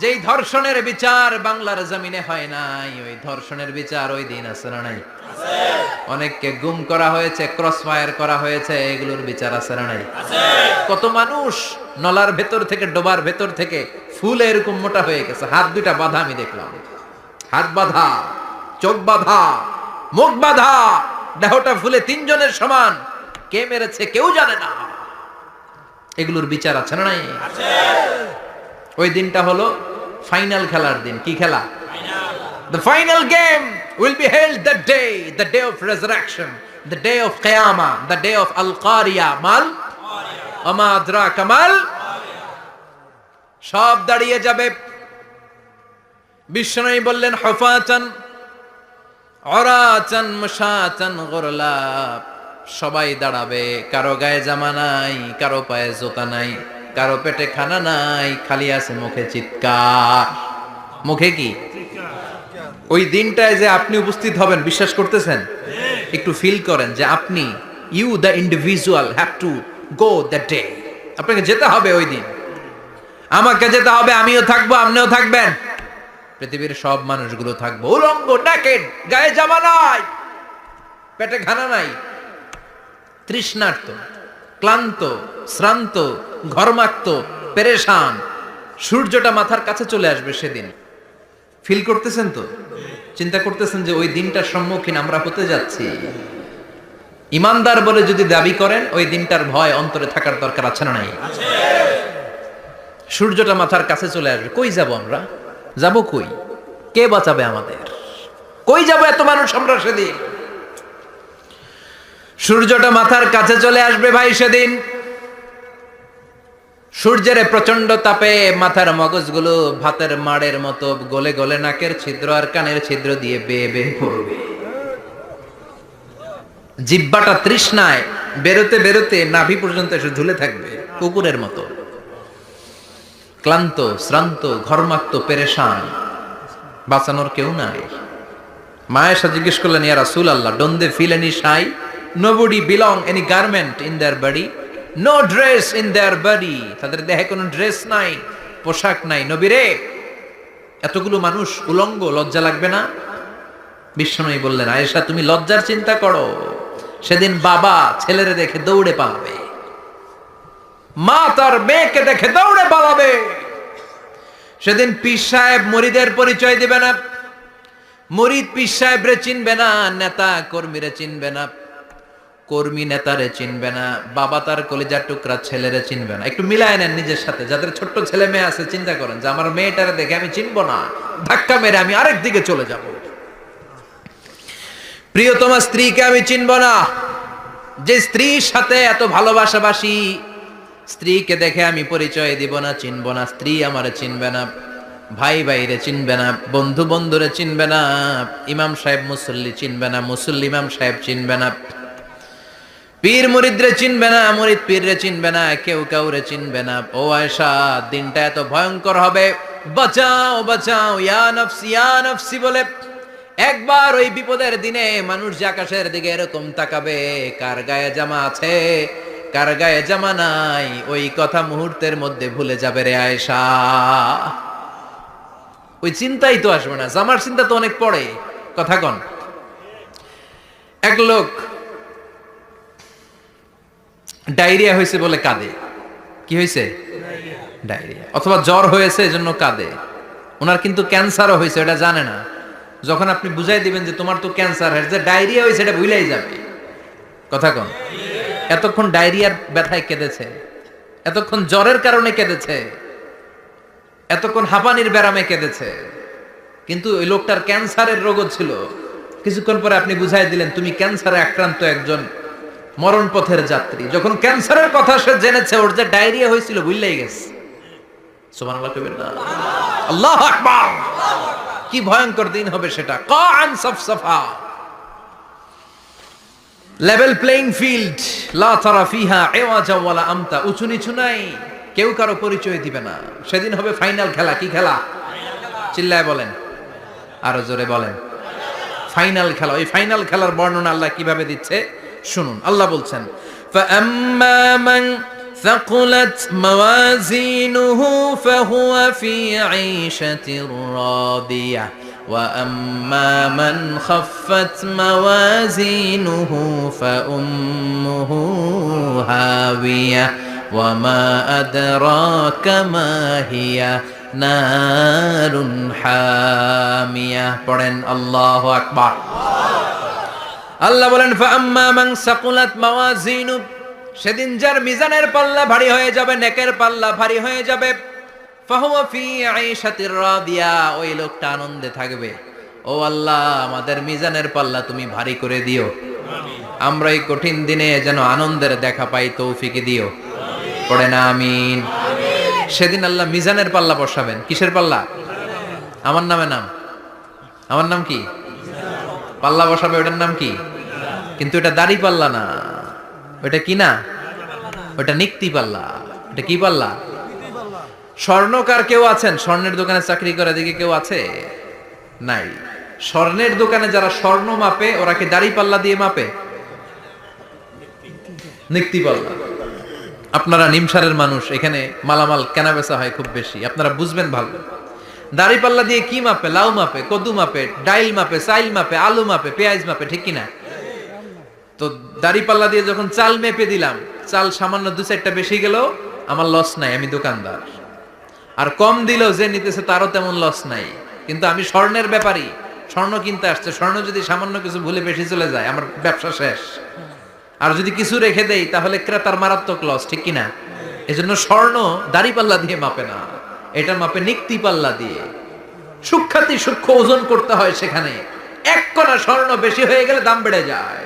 যেই ধর্ষণের বিচার বাংলার জমিনে হয় নাই, ওই ধর্ষণের বিচার ওই দিন আছে না নাই? আছে। অনেককে গুম করা হয়েছে, ক্রস ফায়ার করা হয়েছে, এগুলোর বিচার আছে না নাই? আছে। কত মানুষ নলার ভেতর থেকে, ডোবার ভেতর থেকে ফুলে এরকম মোটা হয়ে গেছে, হাত দুইটা বাঁধা, আমি দেখলাম হাত বাঁধা, চোখ বাঁধা, মুখ বাঁধা, দেহটা ফুলে 3 জনের সমান। কে মেরেছে কেউ জানে না। এগুলোর বিচার আছে না নাই? আছে। ওই দিনটা হলো ফাইনাল খেলার দিন। কি খেলা? Final. The final game will be held that day, the day of resurrection, the day of qiyamah, the day of al-qariya, mal ama adraka mal, সব দাঁড়িয়ে যাবে। বিষ্ণু বললেন হুফাতান উরাতান মুশাতান গুরলা, সবাই দাঁড়াবে, কারো গায়ে জামা নাই, কারো পায়ে জুতা নাই, কারো পেটে খানা নাই, খালি আছে মুখে চিৎকার। মুখে কি? ওই দিনটায় যে আপনি উপস্থিত হবেন, বিশ্বাস করতেছেন? একটু ফিল করেন যে আপনি, you the individual have to go that day. আপনাকে যেতে হবে ওই দিন, আমাকে যেতে হবে, আমিও থাকবো, আপনিও থাকবেন, পৃথিবীর সব মানুষগুলো থাকবো উলঙ্গ, নেকেড, গায়ে জামা নাই, পেটে খানা নাই, তৃষ্ণার্ত, ক্লান্ত, শ্রান্ত, ঘর্মাক্ত, পেরেশান। সূর্যটা মাথার কাছে চলে আসবে সেদিন। ফিল করতেছেন তো? চিন্তা করতেছেন যে ওই দিনটার সম্মুখীন আমরা হতে যাচ্ছি। ইমানদার বলে যদি দাবি করেন, ওই দিনটার ভয় অন্তরে থাকার দরকার আছে না নাই? সূর্যটা মাথার কাছে চলে আসবে, কই যাব আমরা? যাব কই? কে বাঁচাবে আমাদের? কই যাব এত মানুষ আমরা সেদিন? সূর্যটা মাথার কাছে চলে আসবে ভাই সেদিন। সূর্যের প্রচন্ড তাপে মাথার মগজগুলো ভাতের মাড়ের মতো গলে গলে নাকের ছিদ্র আর কানের ছিদ্র দিয়ে বেয়ে বেয়ে পড়বে। জিহ্বাটা তৃষ্ণায় বেরোতে বেরোতে নাভি পর্যন্ত এসে ঝুলে থাকবে কুকুরের মতো। ক্লান্ত, শ্রান্ত, ঘর্মাক্ত, পেরেশান, বাঁচানোর কেউ নাই। মায়েশা জিজ্ঞেস করলেন, ইয়া রাসূলুল্লাহ, don't they feel any shy? Nobody belong any garment in their body, no dress in their body, তাদের দেহে কোনো ড্রেস নাই, পোশাক নাই। নবী রে, এতগুলো মানুষ উলঙ্গ, লজ্জা লাগবে না? বিশ্বনবী বললেন, আয়েশা তুমি লজ্জার চিন্তা করো, সেদিন বাবা ছেলেরে দেখে দৌড়ে পালাবে, মা তার মেয়েকে দেখে দৌড়ে পালাবে। সেদিন পীর সাহেব মুরিদের পরিচয় দিবে না, মুরিদ পীর সাহেবরে চিনবে না, নেতা কর্মীরে চিনবে না, কর্মী নেতারে চিনবে না, বাবা তার কলিজার টুকরা ছেলেরে চিনবে না। একটু মিলায় নেন নিজের সাথে, যাদের ছোট্ট ছেলে মেয়ে আছে, চিন্তা করেন যে আমার মেয়েটারে দেখে আমি চিনবো না, ধাক্কা মেরে আমি আরেক দিকে চলে যাব। প্রিয়তমা স্ত্রীকে আমি চিনবো না, যে স্ত্রীর সাথে এত ভালোবাসাবাসি, স্ত্রীকে দেখে আমি পরিচয় দিব না, চিনবো না। স্ত্রী আমারে চিনবে না, ভাই ভাইরে চিনবে না, বন্ধু বন্ধুরে চিনবে না, ইমাম সাহেব মুসল্লি চিনবে না, মুসল্লি ইমাম সাহেব চিনবে না, পীর মুরিদরে চিনবে না, মুরিদ পীররে চিনবে না, কেউ কাউরে চিনবে না। ও আয়েশা, দিনটা এত ভয়ঙ্কর হবে, বাঁচাও বাঁচাও, ইয়া নফসি ইয়া নফসি বলে একবার ওই বিপদের দিনে মানুষ যে আকাশের দিকে এরকম তাকাবে, কার গায়ে জামা আছে কার গায়ে জামা নাই, ওই কথা মুহূর্তের মধ্যে ভুলে যাবে রে আয়েশা। ওই চিন্তাই তো আসবে না, জামার চিন্তা তো অনেক পরে। কথা কন। এক লোক ডায়রিয়া হয়েছে বলে কাঁদে। কি হয়েছে? ডায়রিয়া। অথবা জ্বর হয়েছে এজন্য কাঁদে। ওনার কিন্তু ক্যান্সারও হয়েছে, এটা জানে না। যখন আপনি বুঝাই দিবেন যে তোমার তো ক্যান্সার হয়েছে, ডায়রিয়া হয়েছে, এটা ভুলেই যাবে। কথা কন। এতক্ষণ ডায়রিয়ার ব্যথায় কেঁদেছে, এতক্ষণ জ্বরের কারণে কেঁদেছে, এতক্ষণ হাঁপানির ব্যারামে কেঁদেছে, কিন্তু ওই লোকটার ক্যান্সারের রোগও ছিল। কিছুক্ষণ পরে আপনি বুঝাই দিলেন তুমি ক্যান্সারে আক্রান্ত একজন মরণ পথের যাত্রী। যখন ক্যান্সারের কথা সে জেনেছে, ওর যে ডায়রিয়া হয়েছিল ভুললেই গেছে। সুবহানাল্লাহ কইবেন না? আল্লাহু আকবার। কি ভয়ঙ্কর দিন হবে সেটা। কাআন সাফসাফা, লেভেল প্লেইং ফিল্ড, লা তারা ফিহা ইওয়াজা ওয়ালা আমতা, উঁচু নিচু নাই, কেউ কারো পরিচয় দিবে না। সেদিন হবে ফাইনাল খেলা। কি খেলা? চিল্লায় বলেন, আরো জোরে বলেন, ফাইনাল খেলা। ওই ফাইনাল খেলার বর্ণনা আল্লাহ কিভাবে দিচ্ছে শুনুন। আল্লাহ বলছেন, ফাআম্মা মান ثقلت موازينه فهو في عيشة راضية وأما من خفت موازينه فأمه هاوية وما أدراك ما هي نار حامية পড়েন আল্লাহু আকবার। আল্লাহ বলেন ফাআম্মা মান সাকুলাত মাওয়াজিনু, সেদিন যার মিজানের পাল্লা ভারী হয়ে যাবে, নেকের পাল্লা ভারী হয়ে যাবে, ফাহুয়া ফি আইশাতির রাদিয়া, ওই লোকটা আনন্দে থাকবে। ও আল্লাহ, আমাদের মিজানের পাল্লা তুমি ভারী করে দিও, আমরা এই কঠিন দিনে যেন আনন্দের দেখা পাই, তৌফিক দিও। পড়ে না আমিন। সেদিন আল্লাহ মিজানের পাল্লা বসাবেন। কিসের পাল্লা? আমার নামে নাম, আমার নাম কি? পাল্লা বসাবে, ওটার নাম কি? কিন্তু এটা দাড়ি পাল্লা না, ওটা কি না, ওটা নিক্তি পাল্লা। এটা কি পাল্লা? স্বর্ণকার কেউ আছেন? স্বর্ণের দোকানে চাকরি করে দিকে কেউ আছে? নাই। স্বর্ণের দোকানে যারা স্বর্ণ মাপে, ওরা কি দাড়ি পাল্লা দিয়ে মাপে? নিক্তি পাল্লা। আপনারা নিমসারের মানুষ, এখানে মালামাল কেনা বেচা হয় খুব বেশি, আপনারা বুঝবেন ভালো। দাড়ি পাল্লা দিয়ে কি মাপে? লাউ মাপে, কদু মাপে, ডাইল মাপে, চাইল মাপে, আলু মাপে, পেঁয়াজ মাপে, ঠিক কিনা? তো দাড়ি পাল্লা দিয়ে যখন চাল মেপে দিলাম, চাল সামান্য দু চারটা বেশি গেল, আমার লস নাই, আমি দোকানদার। আর কম দিলেও যে নিতেছে তারও তেমন লস নাই। কিন্তু আমি স্বর্ণের ব্যাপারী, স্বর্ণ কিনতে আসছে, স্বর্ণ যদি সামান্য কিছু ভুলে বেশি চলে যায়, আমার ব্যবসা শেষ। আর যদি কিছু রেখে দেই তাহলে ক্রেতার মারাত্মক লস, ঠিক কিনা? এজন্য স্বর্ণ দাড়ি পাল্লা দিয়ে মাপে না, এটা মাপে নিক্তি পাল্লা দিয়ে। সূক্ষ্মাতি সূক্ষ্ম ওজন করতে হয় সেখানে। এক কণা স্বর্ণ বেশি হয়ে গেলে দাম বেড়ে যায়,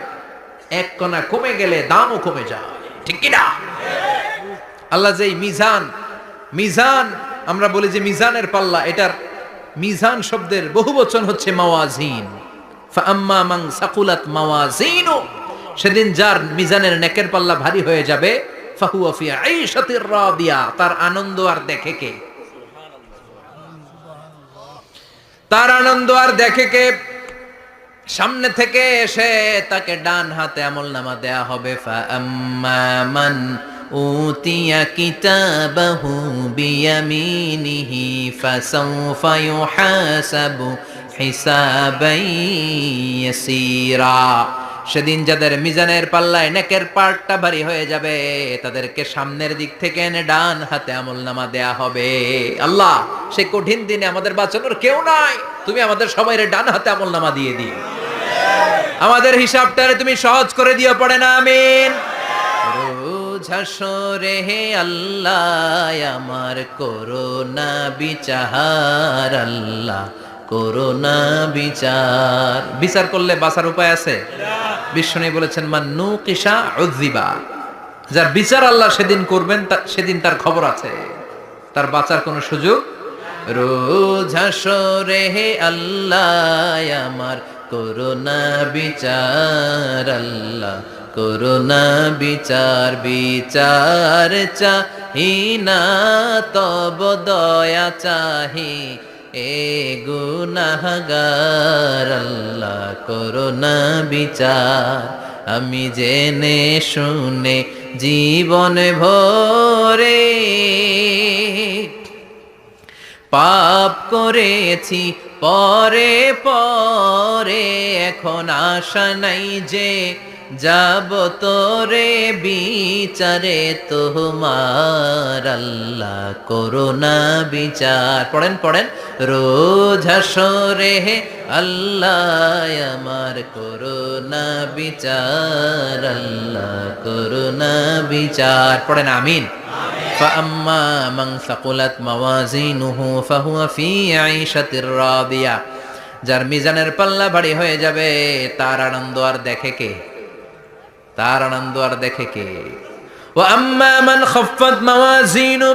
এক কণা কমে গেলে দামও কমে যায়, ঠিক কিনা? আল্লাহ যে মিজান, মিজান আমরা বলি যে মিজানের পাল্লা, এটার মিজান শব্দের বহুবচন হচ্ছে মাওয়াজিন। ফাআম্মা মান সাকুলাত মাওয়াজিনু, সেদিন যার মিজানের নেকের পাল্লা ভারী হয়ে যাবে, ফাহুয়া ফি আইশাতির রাদিয়া, তার আনন্দ আর দেখে কে? তার আনন্দ আর দেখে কে? সামনে থেকে এসে তাকে ডান হাতে আমলনামা দেয়া হবে। ফাআম্মা মান উতিয়া কিতাবাহু বিয়ামিনিহি ফাসাউফা ইউহাসাবু হিসাবান ইয়াসীরা, সেদিন যাদের মিজানের পাল্লায় নেকের পার্টটা ভারী হয়ে যাবে, তাদেরকে সামনের দিক থেকে এনে ডান হাতে আমলনামা দেয়া হবে। আল্লাহ, সেই কঠিন দিনে আমাদের বাঁচানোর কেউ নাই, তুমি আমাদের সবাইরে ডান হাতে আমলনামা দিয়ে দিও, আমাদের হিসাবটারে তুমি সহজ করে দিও। পড়ে না আমিন। রোজ হাসরে হে আল্লাহ আমার করোনা বিচার, আল্লাহ করোনা বিচার। বিচার করলে বাঁচার উপায় আছে? বিশ্বনবী বলেছেন মান নুকিশা উযিবা, যার বিচার আল্লাহ সেদিন করবেন, সেদিন তার খবর আছে, তার বাঁচার কোনো সুযোগ। রোজ হাসরে হে আল্লাহ আমার করোনা বিচার, আল্লাহ করোনা বিচার। বিচার চাহি না তব দয়া চাহি, এ গুনাহগার, আল্লাহ করোনা বিচার। আমি জেনে শুনে জীবন ভরে পাপ করেছি পরে পরে, এখন আশা নাই যে যাব তোরে বিচারে তোমার, আল্লাহ করোনা বিচার। পড়েন পড়েন, রোজ হাসরে হে আল্লাহ আমার করোনা বিচার, আল্লাহ করোনা বিচার। পড়েন আমিন। فأما من ثقلت موازينه فهو في عيشة راضية যার মিজানের পাল্লা ভারী হয়ে যাবে তার আনন্দ আর দেখে কে? তার আনন্দ আর দেখে কে? وأما من خفت موازينه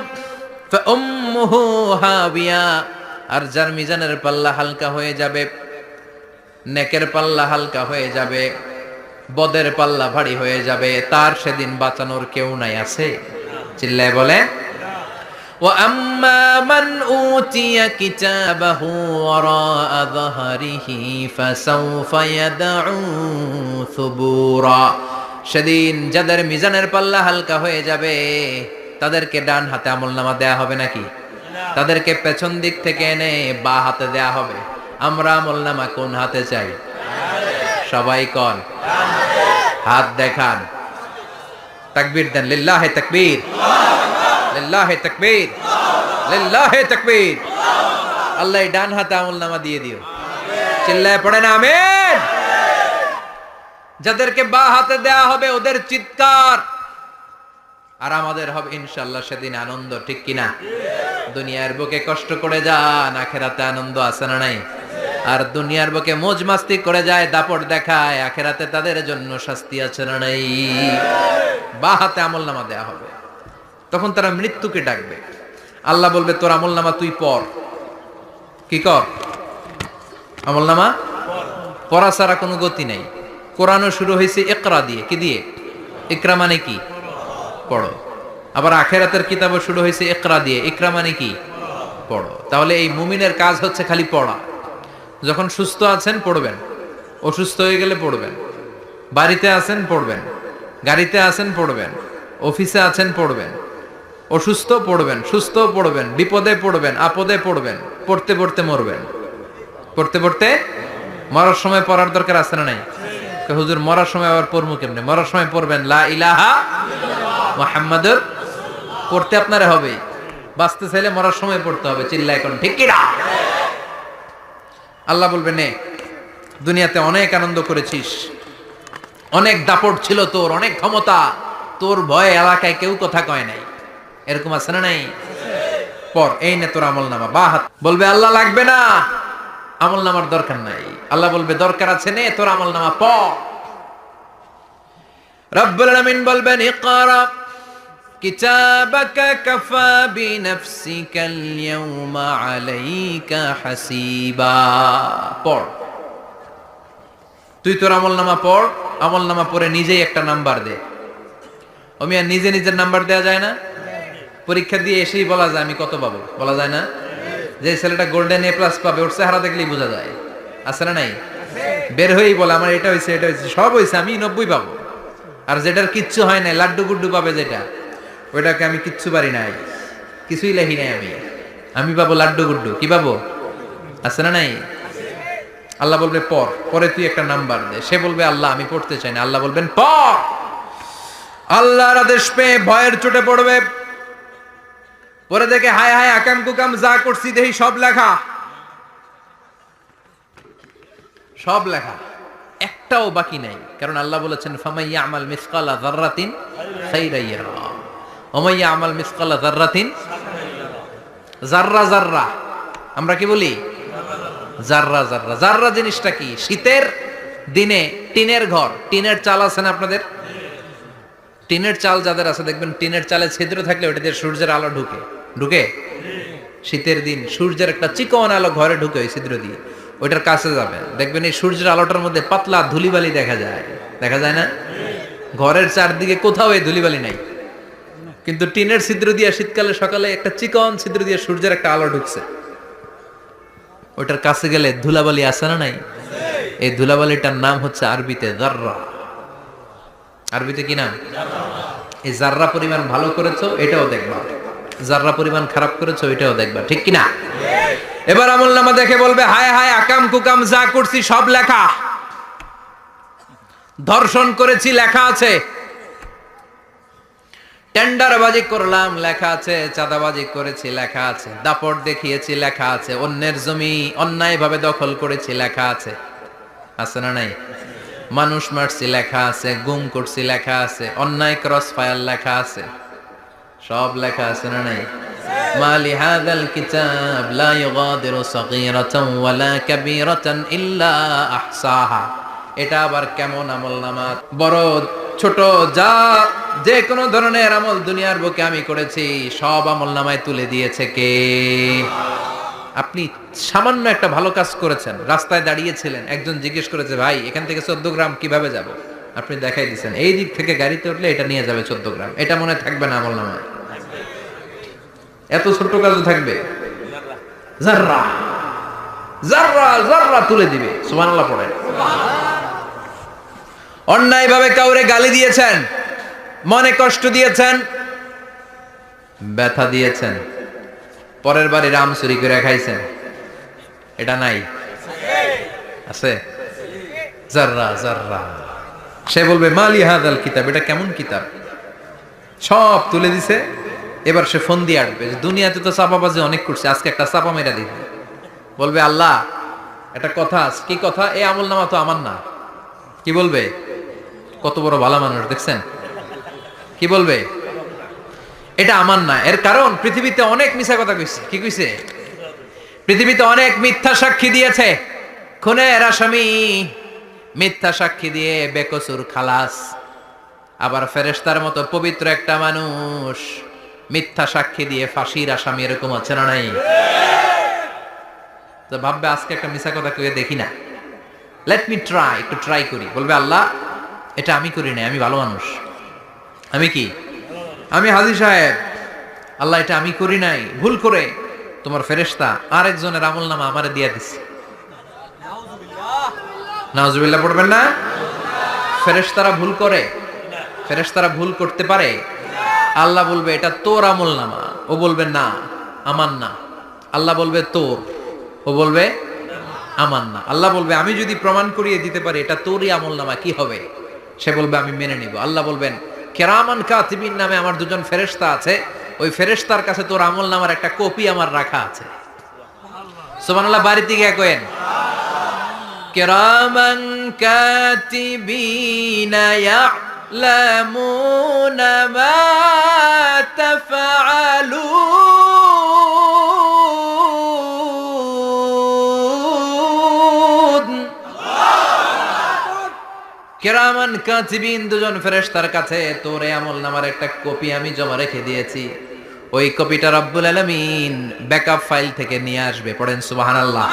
فأمه هاوية আর যার মিজানের পাল্লা হালকা হয়ে যাবে, নেকের পাল্লা হালকা হয়ে যাবে, বদের পাল্লা ভারী হয়ে যাবে, তার সেদিন বাঁচানোর কেউ নাই। আছে? চিল্লায় বলে। وأما من أوتي كتابه وراء ظهره فسوف يدعو ثبورا সেদিন যাদের মিজানের পাল্লা হালকা হয়ে যাবে তাদেরকে ডান হাতে আমলনামা দেয়া হবে নাকি? তাদেরকে পেছন দিক থেকে এনে বা হাতে দেয়া হবে। আমরা আমলনামা কোন হাতে চাই? সবাই কোন হাত দেখান, তাকবীর দেন, লিল্লাহি তাকবীর, লিল্লাহি তাকবীর, লিল্লাহি তাকবীর। আল্লাহ ডান হাতে আমলনামা দিয়ে দিও। চিল্লায় পড়েন আমিন। যাদেরকে বা হাতে দেয়া হবে ওদের চিৎকার আর আমাদের হবে ইনশাআল্লাহ সেদিন আনন্দ। ঠিক কিনা? দুনিয়ার বুকে কষ্ট করে যান, আখেরাতে আনন্দ আছে না নাই? আর দুনিয়ার বুকে মौज মাস্তি করে যায়, দাপট দেখায়, আখেরাতে তাদের জন্য শাস্তি আছে না নাই? বা হাতে আমলনামা দেয়া হবে। তখন তারা মৃত্যুকে ডাকবে। আল্লাহ বলবে তোর আমলনামা তুই পড়। কি কর? আমলনামা পড়া ছাড়া কোনো গতি নেই। কোরআনও শুরু হয়েছে ইকরা দিয়ে। কি দিয়ে? ইকরা মানে কি? পড়ো। আবার আখেরাতের কিতাবও শুরু হয়েছে ইকরা দিয়ে। ইকরা মানে কি? পড়ো। তাহলে এই মুমিনের কাজ হচ্ছে খালি পড়া। যখন সুস্থ আছেন পড়বেন, অসুস্থ হয়ে গেলে পড়বেন, বাড়িতে আছেন পড়বেন, গাড়িতে আছেন পড়বেন, অফিসে আছেন পড়বেন, অসুস্থ পড়বেন, সুস্থ পড়বেন, বিপদে পড়বেন, আপদে পড়বেন, পড়তে পড়তে মরবেন। পড়তে পড়তে মরার সময় পড়ার দরকার আছে না নাই? হুজুর মরার সময় আবার পড়বো কেমনে? মরার সময় পড়বেন লা ইলাহা মুহাম্মাদুর। পড়তে আপনারা হবে, বাঁচতে চাইলে মরার সময় পড়তে হবে। চিল্লা এখন ঠিক কি না? আল্লাহ বলবেন নে দুনিয়াতে অনেক আনন্দ করেছিস, অনেক দাপট ছিল তোর, অনেক ক্ষমতা, তোর ভয়ে এলাকায় কেউ কথা কয় নাই। এরকম আছে না নাই? পর এই নে তোর আমলনামা। বা হাত বলবে আল্লাহ লাগবে না, আমলনামার দরকার নাই। আল্লাহ বলবে দরকার আছে, নে তোর আমলনামা পড়। রব্বুল আলামিন বলবেন ইকরা কিতাবাকা কাফা বিনাফসিকাল ইয়াওমা আলাইকা হাসিবা। পড়, তুই তোর আমলনামা পড়। আমলনামা পড়ে নিজেই একটা নাম্বার দে। ওমিয়া নিজে নিজের নাম্বার দেয়া যায় না? পরীক্ষা দিয়ে এসেই বলা যায় আমি কত পাবো? বলা যায় না? যে ছেলেটা গোল্ডেন এ প্লাস পাবে ওর চেহারা দেখলেই বোঝা যায়। আছে না নাই? বের হয়েই বলে আমার এটা হয়েছে, এটা হয়েছে, সব হয়েছে, আমি 90 পাবো। আর যেটার কিচ্ছু হয় নাই, লাড্ডু গুড্ডু পাবে যেটা, ওইটাকে আমি কিচ্ছু পারি নাই, কিছুই লেখি নাই, আমি পাবো লাড্ডু গুড্ডু। কি পাবো? আছে না নাই? আল্লাহ বলবে পড়, পরে তুই একটা নাম্বার দে। সে বলবে আল্লাহ আমি পড়তে চাই না। আল্লাহ বলবেন পড়। আল্লাহর আদেশ পেয়ে ভয়ের চোটে পড়বে। পরে দেখে হায় হায় আকাম কুকাম যা করছি দেখি সব লেখা, সব লেখা, একটাও বাকি নাই। কারণ আল্লাহ বলেছেন ফামাইয়া আমাল মিসকালা যাররাতিন খাইরান ইয়ারা ওয়া মাইয়া আমাল মিসকালা যাররাতিন। জাররা জাররা আমরা কি বলি? জাররা জাররা। জাররা জিনিসটা কি? শীতের দিনে টিনের ঘর, টিনের চাল আছে না আপনাদের? টিনের চাল যাদের আছে দেখবেন টিনের চালে ছিদ্র থাকলে ওটা দিয়ে সূর্যের আলো ঢুকে। ঢুকে? শীতের দিন সূর্যের একটা চিকন আলো ঘরে ঢুকে ওই ছিদ্র দিয়ে। ওইটার কাছে যাবে দেখবেন এই সূর্যের আলোটার মধ্যে পাতলা ধুলিবালি দেখা যায়। দেখা যায় না? ঘরের চারদিকে কোথাও এই ধুলিবালি নাই, কিন্তু টিনের ছিদ্র দিয়ে শীতকালে সকালে একটা চিকন ছিদ্র দিয়ে সূর্যের একটা আলো ঢুকছে। ওইটার কাছে গেলে ধুলাবালি আছে না নাই? এই ধুলাবালিটার নাম হচ্ছে আরবিতে জাররা। আরবিতে কি নাম? এই জাররা পরিমাণ ভালো করেছো এটাও দেখবা, জাররা পরিমাণ খারাপ করেছো এটাও দেখবা। ঠিক কি না? এবার আমলনামা দেখে বলবে হায় হায় আকাম কুকাম যা করছি সব লেখা। ধর্ষণ করেছি লেখা আছে, টেন্ডারবাজি করলাম লেখা আছে, চাঁদাবাজি করেছি লেখা আছে, দাপট দেখিয়েছি লেখা আছে, অন্যের জমি অন্যায়ভাবে দখল করেছি লেখা আছে। আছে না নাই? মানুষ মারছি লেখা আছে, গুম করছি লেখা আছে, অন্যায় ক্রস ফায়ার লেখা আছে, সব লেখা আছে না নাই? মা লিহাযাল কিতাব লা ইউগাদিরু সাগীরাতান ওয়ালা কাবীরাতান ইল্লা আহসাহা। এটা আবার কেমন আমলনামা? বড় ছোট যা যে কোনো ধরনের আমল দুনিয়ার বুকে আমি করেছি সব আমলনামায় তুলে দিয়েছে কে? আপনি সামান্য একটা ভালো কাজ করেছেন, রাস্তায় দাঁড়িয়েছিলেন, একজন জিজ্ঞেস করেছে ভাই এখান থেকে 14 গ্রাম কিভাবে যাব, আপনি দেখাই দিচ্ছেন এই দিক থেকে গাড়িতে উঠলে এটা নিয়ে যাবে 14 গ্রাম, এটা মনে থাকবে না আমলনামায়? এত ছোট্ট কাজও থাকবে? জাররা জাররা জাররা তুলে দিবে। সুবহানাল্লাহ পড়ে। অন্যায় ভাবে কাউরে গালি দিয়েছেন, মনে কষ্ট দিয়েছেন, ব্যথা দিয়েছেন, পরের বাড়ি রাম চুরি করে খাইছেন, এটা নাই? আছে? জাররা জাররা। সে বলবে মালি হাদাল কিতাব, এটা কেমন কিতাব? সব তুলে দিছে। এবার সে ফোন দিয়ে আটবে যে দুনিয়াতে তো চাপাবাজি অনেক করছে, আজকে একটা চাপা মেরা দিবে। বলবে আল্লাহ একটা কথা আছে। কি কথা? এই আমলনামা তো আমার না। কি বলবে? কত বড় ভালো মানুষ দেখছেন? কি বলবে? এটা আমার না। এর কারণ পৃথিবীতে অনেক মিথ্যা কথা কইছে। কি কইছে? পৃথিবীতে অনেক মিথ্যা সাক্ষী দিয়েছে, খুনের আসামি মিথ্যা সাক্ষী দিয়ে বেকসুর খালাস। আবার ফেরেশতার মতো পবিত্র একটা মানুষ মিথ্যা সাক্ষী দিয়ে ফাঁসির আসামি, এরকম আছে না নাই? তো ভাববে আজকে একটা মিথ্যা কথা কইয়ে দেখি না, লেট মি ট্রাই, একটু ট্রাই করি। বলবে আল্লাহ এটা আমি করি নাই, আমি ভালো মানুষ, আমি কি, আমি হাজী সাহেব, আল্লাহ এটা আমি করি নাই, ভুল করে তোমার ফেরেশতা আরেকজনের আমলনামা আমারে দিয়া দিছে। নাউজুবিল্লাহ পড়বেন না? ফেরেশতারা ভুল করে? ফেরেশতারা ভুল করতে পারে? আল্লাহ বলবে এটা তোর আমলনামা, ও বলবে না আমার না। আল্লাহ বলবে তোর, ও বলবে আমার না। আল্লাহ বলবে আমি যদি প্রমাণ করিয়ে দিতে পারি এটা তোরই আমলনামা, কি হবে? সে বলবে আমি মেনে নিব। আল্লাহ বলবেন কিরামান কাতিবিন নামে আমার দুজন ফেরেশতা আছে, ওই ফেরেশতার কাছে তোর আমলনামার একটা কপি আমার রাখা আছে। সুবহানাল্লাহ। বাড়িতে গিয়ে কইেন কিরামান কাতিবিনা ইয়ালামুনা মা তাফআলুন। কিরামান কাতিবিন দুজন ফেরেশতার কাছে তোর এই আমলনামার একটা কপি আমি জমা রেখে দিয়েছি। ওই কপিটা রব্বুল আলামিন ব্যাকআপ ফাইল থেকে নিয়ে আসবে। পড়েন সুবহানাল্লাহ।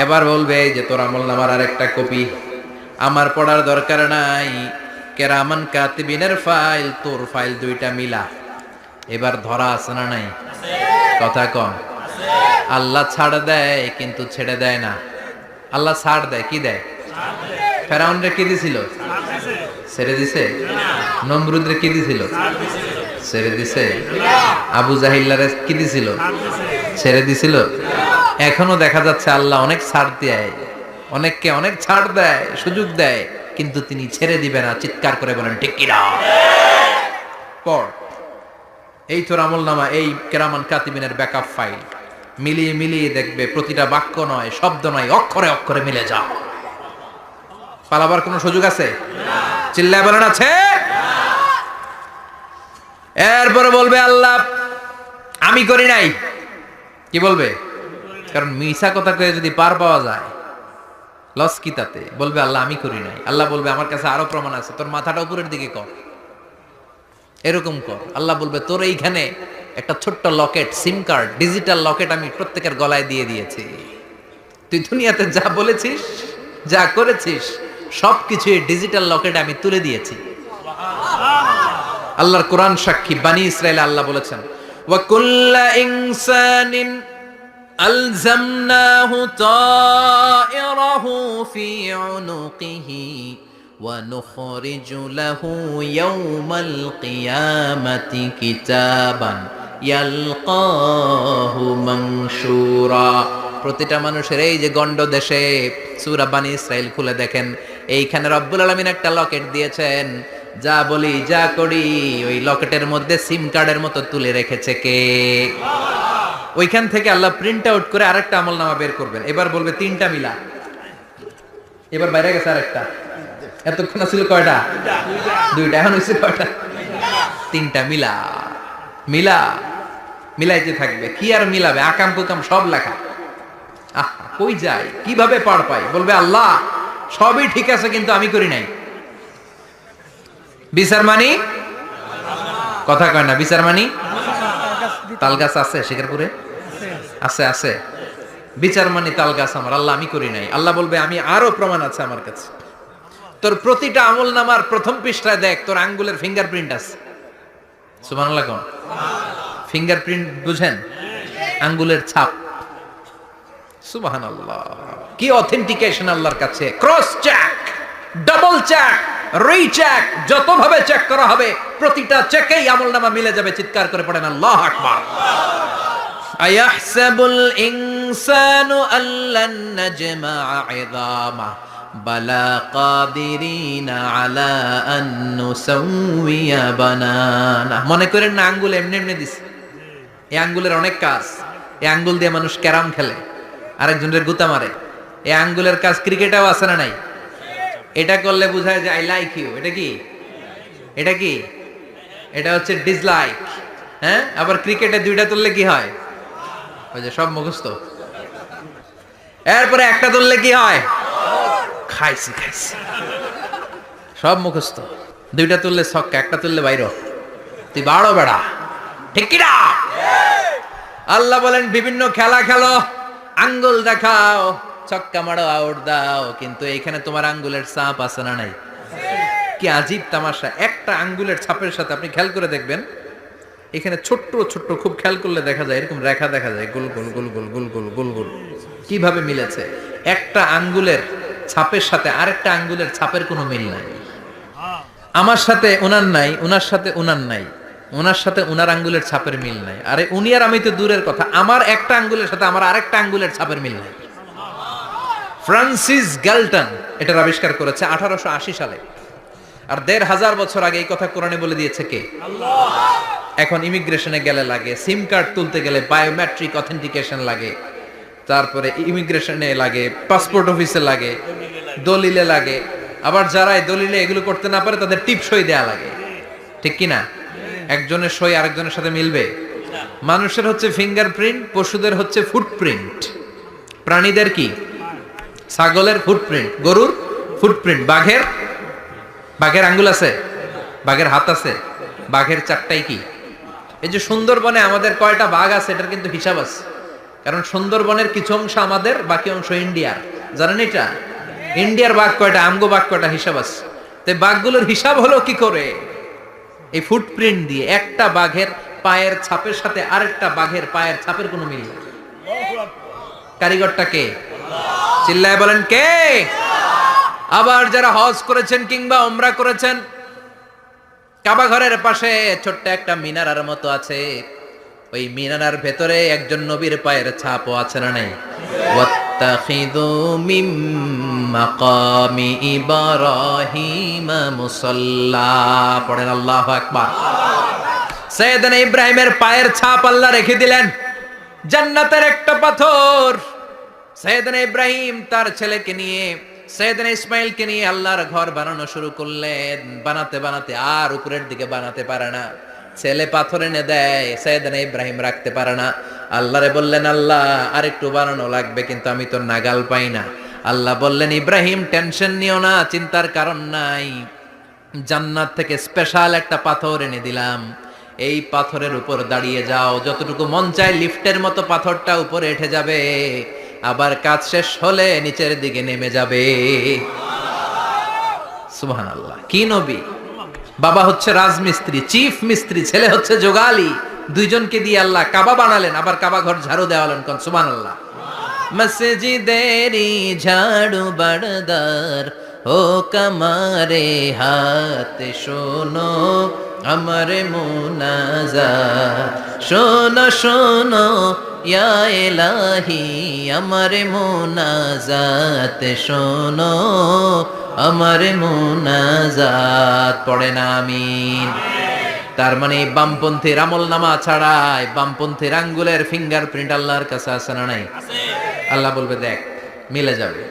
এবার বলবে যে তোর আমলনামার আরেকটা কপি আমার পড়ার দরকার নাই, কিরামান কাতিবিনের ফাইল তোর ফাইল দুইটা মিলা। এবার ধরা আছে না নাই? কথা কম। আল্লাহ ছাড় দেয় কিন্তু ছেড়ে দেয় না। আল্লাহ ছাড় দেয়, কি দেয়? ফেরাউনরে কি দিছিল? ছেড়ে দিছে। নমরুদরে কি দিছিল? ছেড়ে দিছে। আবু জাহিল্লারে কি দিছিল? ছেড়ে দিছিল। এখনো দেখা যাচ্ছে আল্লাহ অনেক ছাড় দেয়, অনেককে অনেক ছাড় দেয়, সুযোগ দেয়, কিন্তু তিনি ছেড়ে দিবে না। চিৎকার করে বলেন ঠিক কিনা? পড় এই তোর আমলনামা, এই কিরামান কাতিবিনের ব্যাকআপ ফাইল মিলিয়ে মিলিয়ে দেখবে প্রতিটা বাক্য নয়, শব্দ নয়, অক্ষরে অক্ষরে মিলে যাও। পালাবার কোনো সুযোগ আছে? চিল্লায় বলেন আছে? এরপরে বলবে আল্লাহ আমি করি নাই। কি বলবে? কারণ মিছা কথা কয়ে যদি পার পাওয়া যায় লস কি তাতে? বলবে আল্লাহ আমি করি নাই। আল্লাহ বলবে আমার কাছে আরো প্রমাণ আছে, তোর মাথাটা উপরের দিকে কর, এরকম কর। আল্লাহ বলবে তোর এইখানে একটা ছোট্ট লকেট, সিম কার্ড, ডিজিটাল লকেট আমি প্রত্যেকের গলায় দিয়ে দিয়েছি। তুই দুনিয়াতে যা বলেছিস, যা করেছিস সবকিছু এই ডিজিটাল লকেটে আমি তুলে দিয়েছি। আল্লাহর কোরআন সাক্ষী। বানি ইসরাইলে আল্লাহ বলেছেন ওয়া কুল্লা ইনসানিন আলজামনাহু তায়রাহু ফি উনুকিহি ওয়া নুখরিজু লাহু ইয়াওমাল কিয়ামাতি কিতাবান ইয়ালকাহু মানশুরা। প্রতিটা মানুষের এই যে গন্ড দেশে সূরা বানি ইসরাইল খুলে দেখেন, এইখানে রব্বুল আলামিন একটা লকেট দিয়েছেন। যা বলি যা করি ওই লকেটের মধ্যে সিম কার্ডের মতো তুলে রেখেছে কে? ওইখান থেকে আল্লাহ প্রিন্ট আউট করে আরেকটা আমলনামা বের করবেন। এবার বলবে তিনটা মিলা। এবার বাইরে গেছে আরেকটা। এতক্ষণ ছিল কয়টা? দুইটা। এখন হয়েছে কয়টা? তিনটা মিলা। মিলা, মিলাইতে থাকবে। কি আর মিলাবে, আকাম কুকাম সব লেখা। আহ, কই যায়, কিভাবে পার পাই? বলবে আল্লাহ সবই ঠিক আছে কিন্তু আমি করি নাই। বিচার মানি কথা কয় না, বিচার মানি। তাল গাছ আছে শিকারপুরে? আছে আছে। বিচার মানি তাল গাছ আমার, আল্লাহ আমি করি নাই। আল্লাহ বলবে আমি আরো প্রমাণ আছে আমার কাছে। তোর প্রতিটা আমল নামার প্রথম পৃষ্ঠায় দেখ তোর আঙ্গুলের ফিঙ্গারপ্রিন্ট আছে। সুবহানাল্লাহ কোন? ফিঙ্গারপ্রিন্ট বুঝেন? আঙ্গুলের ছাপ। সুবহানাল্লাহ, কি অথেন্টিকেশন আল্লাহর কাছে। Cross check, double check, recheck, যতভাবে check করা হবে প্রতিটা চেকেই আমলনামা মিলে যাবে। চিৎকার করে পড়েন আল্লাহু আকবার। আয়াহসাবুল ইনসানু আল্লান নাজমা'a 'ইযামা বালা কাদিরিনা আলা আন নুসাউইয়া বানানা। মনে করেন না আঙ্গুল এমনি এমনি দিছে। এই আঙ্গুলের অনেক কাজ। এই আঙ্গুল দিয়ে মানুষ ক্যারাম খেলে, আরেকজনের গুতা মারে। এই আঙ্গুলের কাজ ক্রিকেটেও আছে না নাই? এটা করলে বোঝায় যে আই লাইক ইউ। এটা কি? এটা কি? এটা হচ্ছে ডিসলাইক। হ্যাঁ, আবার ক্রিকেটে দুইটা তুললে কি হয়? ওই যে সব মুখস্থ। এরপরে একটা তুললে কি হয়? খাইছি খাইছি, সব মুখস্থ। দুইটা তুললে ছক্কা, একটা তুললে বাইরে। তুই বাড়ো বেড়া, ঠিক কি না? আল্লাহ বলেন বিভিন্ন খেলা খেলো, আঙ্গুল দেখাও, ছক্কা মারো, আউট দাও, কিন্তু এখানে তোমার আঙ্গুলের ছাপ আছে না নাই? কি আজীব তামাশা। একটা আঙ্গুলের ছাপের সাথে আপনি খেয়াল করে দেখবেন, এখানে ছোট্ট ছোট্ট খুব খেয়াল করলে দেখা যায় এরকম রেখা দেখা যায়, গোল গোল গোল গোল গোল গোল গোল গোল। কিভাবে মিলেছে? একটা আঙ্গুলের ছাপের সাথে আরেকটা আঙ্গুলের ছাপের কোনো মিল নাই। আমার সাথে ওনার নাই, ওনার সাথে ওনার নাই, ওনার সাথে ওনার আঙ্গুলের ছাপের মিল নাই। আরে উনি আর আমি তো দূরের কথা, আমার একটা আঙ্গুলের সাথে আমার আরেকটা আঙ্গুলের ছাপের মিল নাই। ফ্রান্সিস গ্যালটন এটার আবিষ্কার করেছে 1880 সালে। আর 1500 বছর আগে এই কথা কোরআনে বলে দিয়েছে কে? আল্লাহ। এখন ইমিগ্রেশনে গেলে লাগে, সিম কার্ড তুলতে গেলে বায়োমেট্রিক অথেন্টিকেশন লাগে, তারপরে ইমিগ্রেশনে লাগে, পাসপোর্ট অফিসে লাগে, দলিলে লাগে। আবার যারা এই দলিলে এগুলো করতে না পারে তাদের টিপ সই দেয়া লাগে, ঠিক কি না? একজনের সই আরেকজনের সাথে মিলবে? মানুষের হচ্ছে ফিঙ্গারপ্রিন্ট, পশুদের হচ্ছে ফুটপ্রিন্ট। প্রাণীদের কি? ছাগলের ফুটপ্রিন্ট, গরুর ফুটপ্রিন্ট, বাঘের আঙ্গুল আছে, বাঘের হাত আছে, বাঘের চারটাই কি? এই যে সুন্দরবনে আমাদের কয়টা বাঘ আছে এটার কিন্তু হিসাব আছে। কারণ সুন্দরবনের কিছু অংশ আমাদের, বাকি অংশ ইন্ডিয়ার। জানেন এটা? ইন্ডিয়ার বাঘ কয়টা, আমগো বাঘ কয়টা, হিসাব আছে। তো বাঘগুলোর হিসাব হলো কি করে? এই ফুটপ্রিন্ট দিয়ে। একটা বাঘের পায়ের ছাপের সাথে আরেকটা বাঘের পায়ের ছাপের কোনো মিল নেই। কারিগরটা কে? চিল্লায় বলেন কে? আবার যারা হজ করেছেন কিংবা উমরা করেছেন, কাবা ঘরের পাশে ছোট্ট একটা মিনারার মতো আছে। ওই মিনারার ভেতরে একজন নবীর পায়ের ছাপও আছে না নাই? ওয়াত্তাখিযু মিম মাকামি ইব্রাহিম মুসাল্লা। পড়েন আল্লাহু আকবার। সাইয়েদনা ইব্রাহিমের পায়ের ছাপ আল্লাহ রেখে দিলেন জান্নাতের একটা পাথর। সাইয়েদনা ইব্রাহিম তার ছেলেকে নিয়ে, সাইয়েদনা ইসমাইলকে নিয়ে আল্লাহর ঘর বানানো শুরু করলেন। বানাতে বানাতে আর উপরের দিকে বানাতে পারে না, ছেলে পাথর এনে দেয়, সাইয়েদনা ইব্রাহিম রাখতে পারে না। আল্লাহরে বললেন আল্লাহ আর একটু বানানো লাগবে, কিন্তু আমি তো নাগাল পাই না। আল্লাহ বললেন ইব্রাহিম টেনশন নিও না, চিন্তার কারণ নাই, জান্নাত থেকে স্পেশাল একটা পাথর এনে দিলাম, এই পাথরের উপর দাঁড়িয়ে যাও, যতটুকু মন চায় লিফটের মতো পাথরটা উপরে উঠে যাবে, আবার কাজ শেষ হলে নিচের দিকে নেমে যাবে। সুবহানাল্লাহ। কি নবী! বাবা হচ্ছে রাজমিস্ত্রি, চিফ মিস্ত্রি, ছেলে হচ্ছে যোগালী। দুইজনকে দিয়ে আল্লাহ কাবা বানালেন, আবার কাবা ঘর ঝাড়ু দেওয়ালেন। কোন সুবহানাল্লাহ। মসজিদেরি ঝাড়ু বারদার ও কামারে হাত, শোনো আমার মুনাজাত, শোনো শোনো ইয়া ইলাহি আমার মুনাজাত, শোনো আমার মুনাজাত। পড়েন আমিন। তার মানে বামপন্থীর আমল নামা ছাড়াই বামপন্থীর আঙ্গুলের ফিঙ্গারপ্রিন্ট আল্লাহর কাছে আছে না নাই? আল্লাহ বলবে দেখ মিলে যাবে,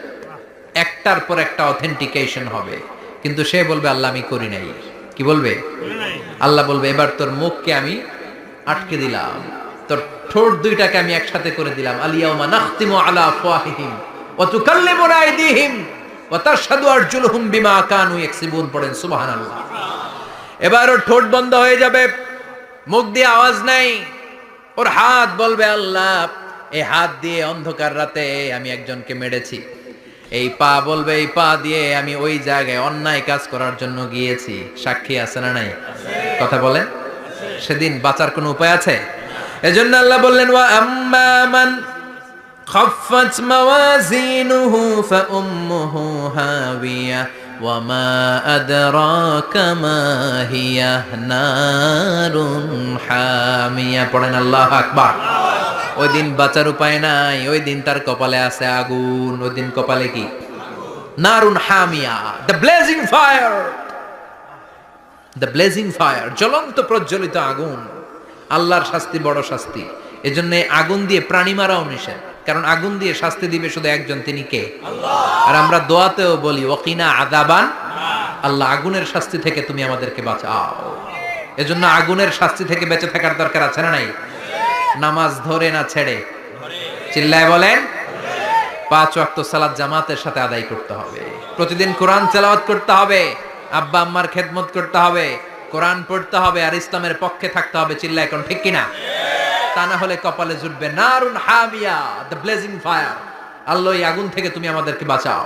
একটার পর একটা অথেন্টিকেশন হবে, কিন্তু সে বলবে আল্লাহ আমি করি নাই। কি বলবে? আল্লাহ বলবে এবার তোর মুখকে আমি আটকে দিলাম, তোর ঠোঁট দুইটাকে আমি একসাথে করে দিলাম। আলিয়াউমা নাখতিমু আলা আফওয়াহিহিম ওয়া তুকাল্লিমুনা আইদিহিম ওয়া তাশহাদু আরজুলুহুম বিমা কানু ইয়াকসিবুন। পড়েন সুবহানাল্লাহ। এবার ওর ঠোঁট বন্ধ হয়ে যাবে, মুখ দিয়ে আওয়াজ নাই। ওর হাত বলবে, আল্লাহ এই হাত দিয়ে অন্ধকার রাতে আমি একজনকে মেরেছি। এই পা বলবে, এই পা দিয়ে আমি ওই জায়গায় অন্যায় কাজ করার জন্য গিয়েছি। সাক্ষী আছে না নাই? কথা বলেন। সেদিন বাঁচার কোনো উপায় আছে? এজন্য আল্লাহ বললেন, ওয়া আম্মা মান খাফফাত মাওয়াজিনুহু ফাউম্মুহু হাবিয়া ওয়া মা আদরাকা মা হিয়া নারুন হামিয়া। পড়েন আল্লাহু আকবার। ওই দিন বাঁচার উপায় নাই, ওই দিন তার কপালে আছে আগুন। ওই দিন কপালে কি? নারুন হামিয়া, the blazing fire, the blazing fire, জ্বলন্ত প্রজ্বলিত আগুন। আল্লাহর শাস্তি বড় শাস্তি। এজন্য আগুন দিয়ে প্রাণী মারাও নিষেধ, কারণ আগুন দিয়ে শাস্তি দিবে শুধু একজন, তিনি কে? আল্লাহ। আর আমরা দোয়াতেও বলি, ওয়াকিনা আযাবান, আল্লাহ আগুনের শাস্তি থেকে তুমি আমাদেরকে বাঁচাও। এজন্য আগুনের শাস্তি থেকে বেঁচে থাকার দরকার আছে না নাই? নামাজ ধরে না ছেড়ে? চিল্লায় বলেন। 5 ওয়াক্ত সালাত জামাতের সাথে আদায় করতে হবে। প্রতিদিন কোরআন তেলাওয়াত করতে হবে, আব্বা আম্মার খেদমত করতে হবে, কোরআন পড়তে হবে, আর ইসলামের পক্ষে থাকতে হবে। চিল্লায় কোন ঠিক কিনা? তা না হলে কপালে জুটবে নারুন হামিয়া, দ্য ব্লেজিং ফায়ার। আল্লাহ এই আগুন থেকে তুমি আমাদেরকে বাঁচাও।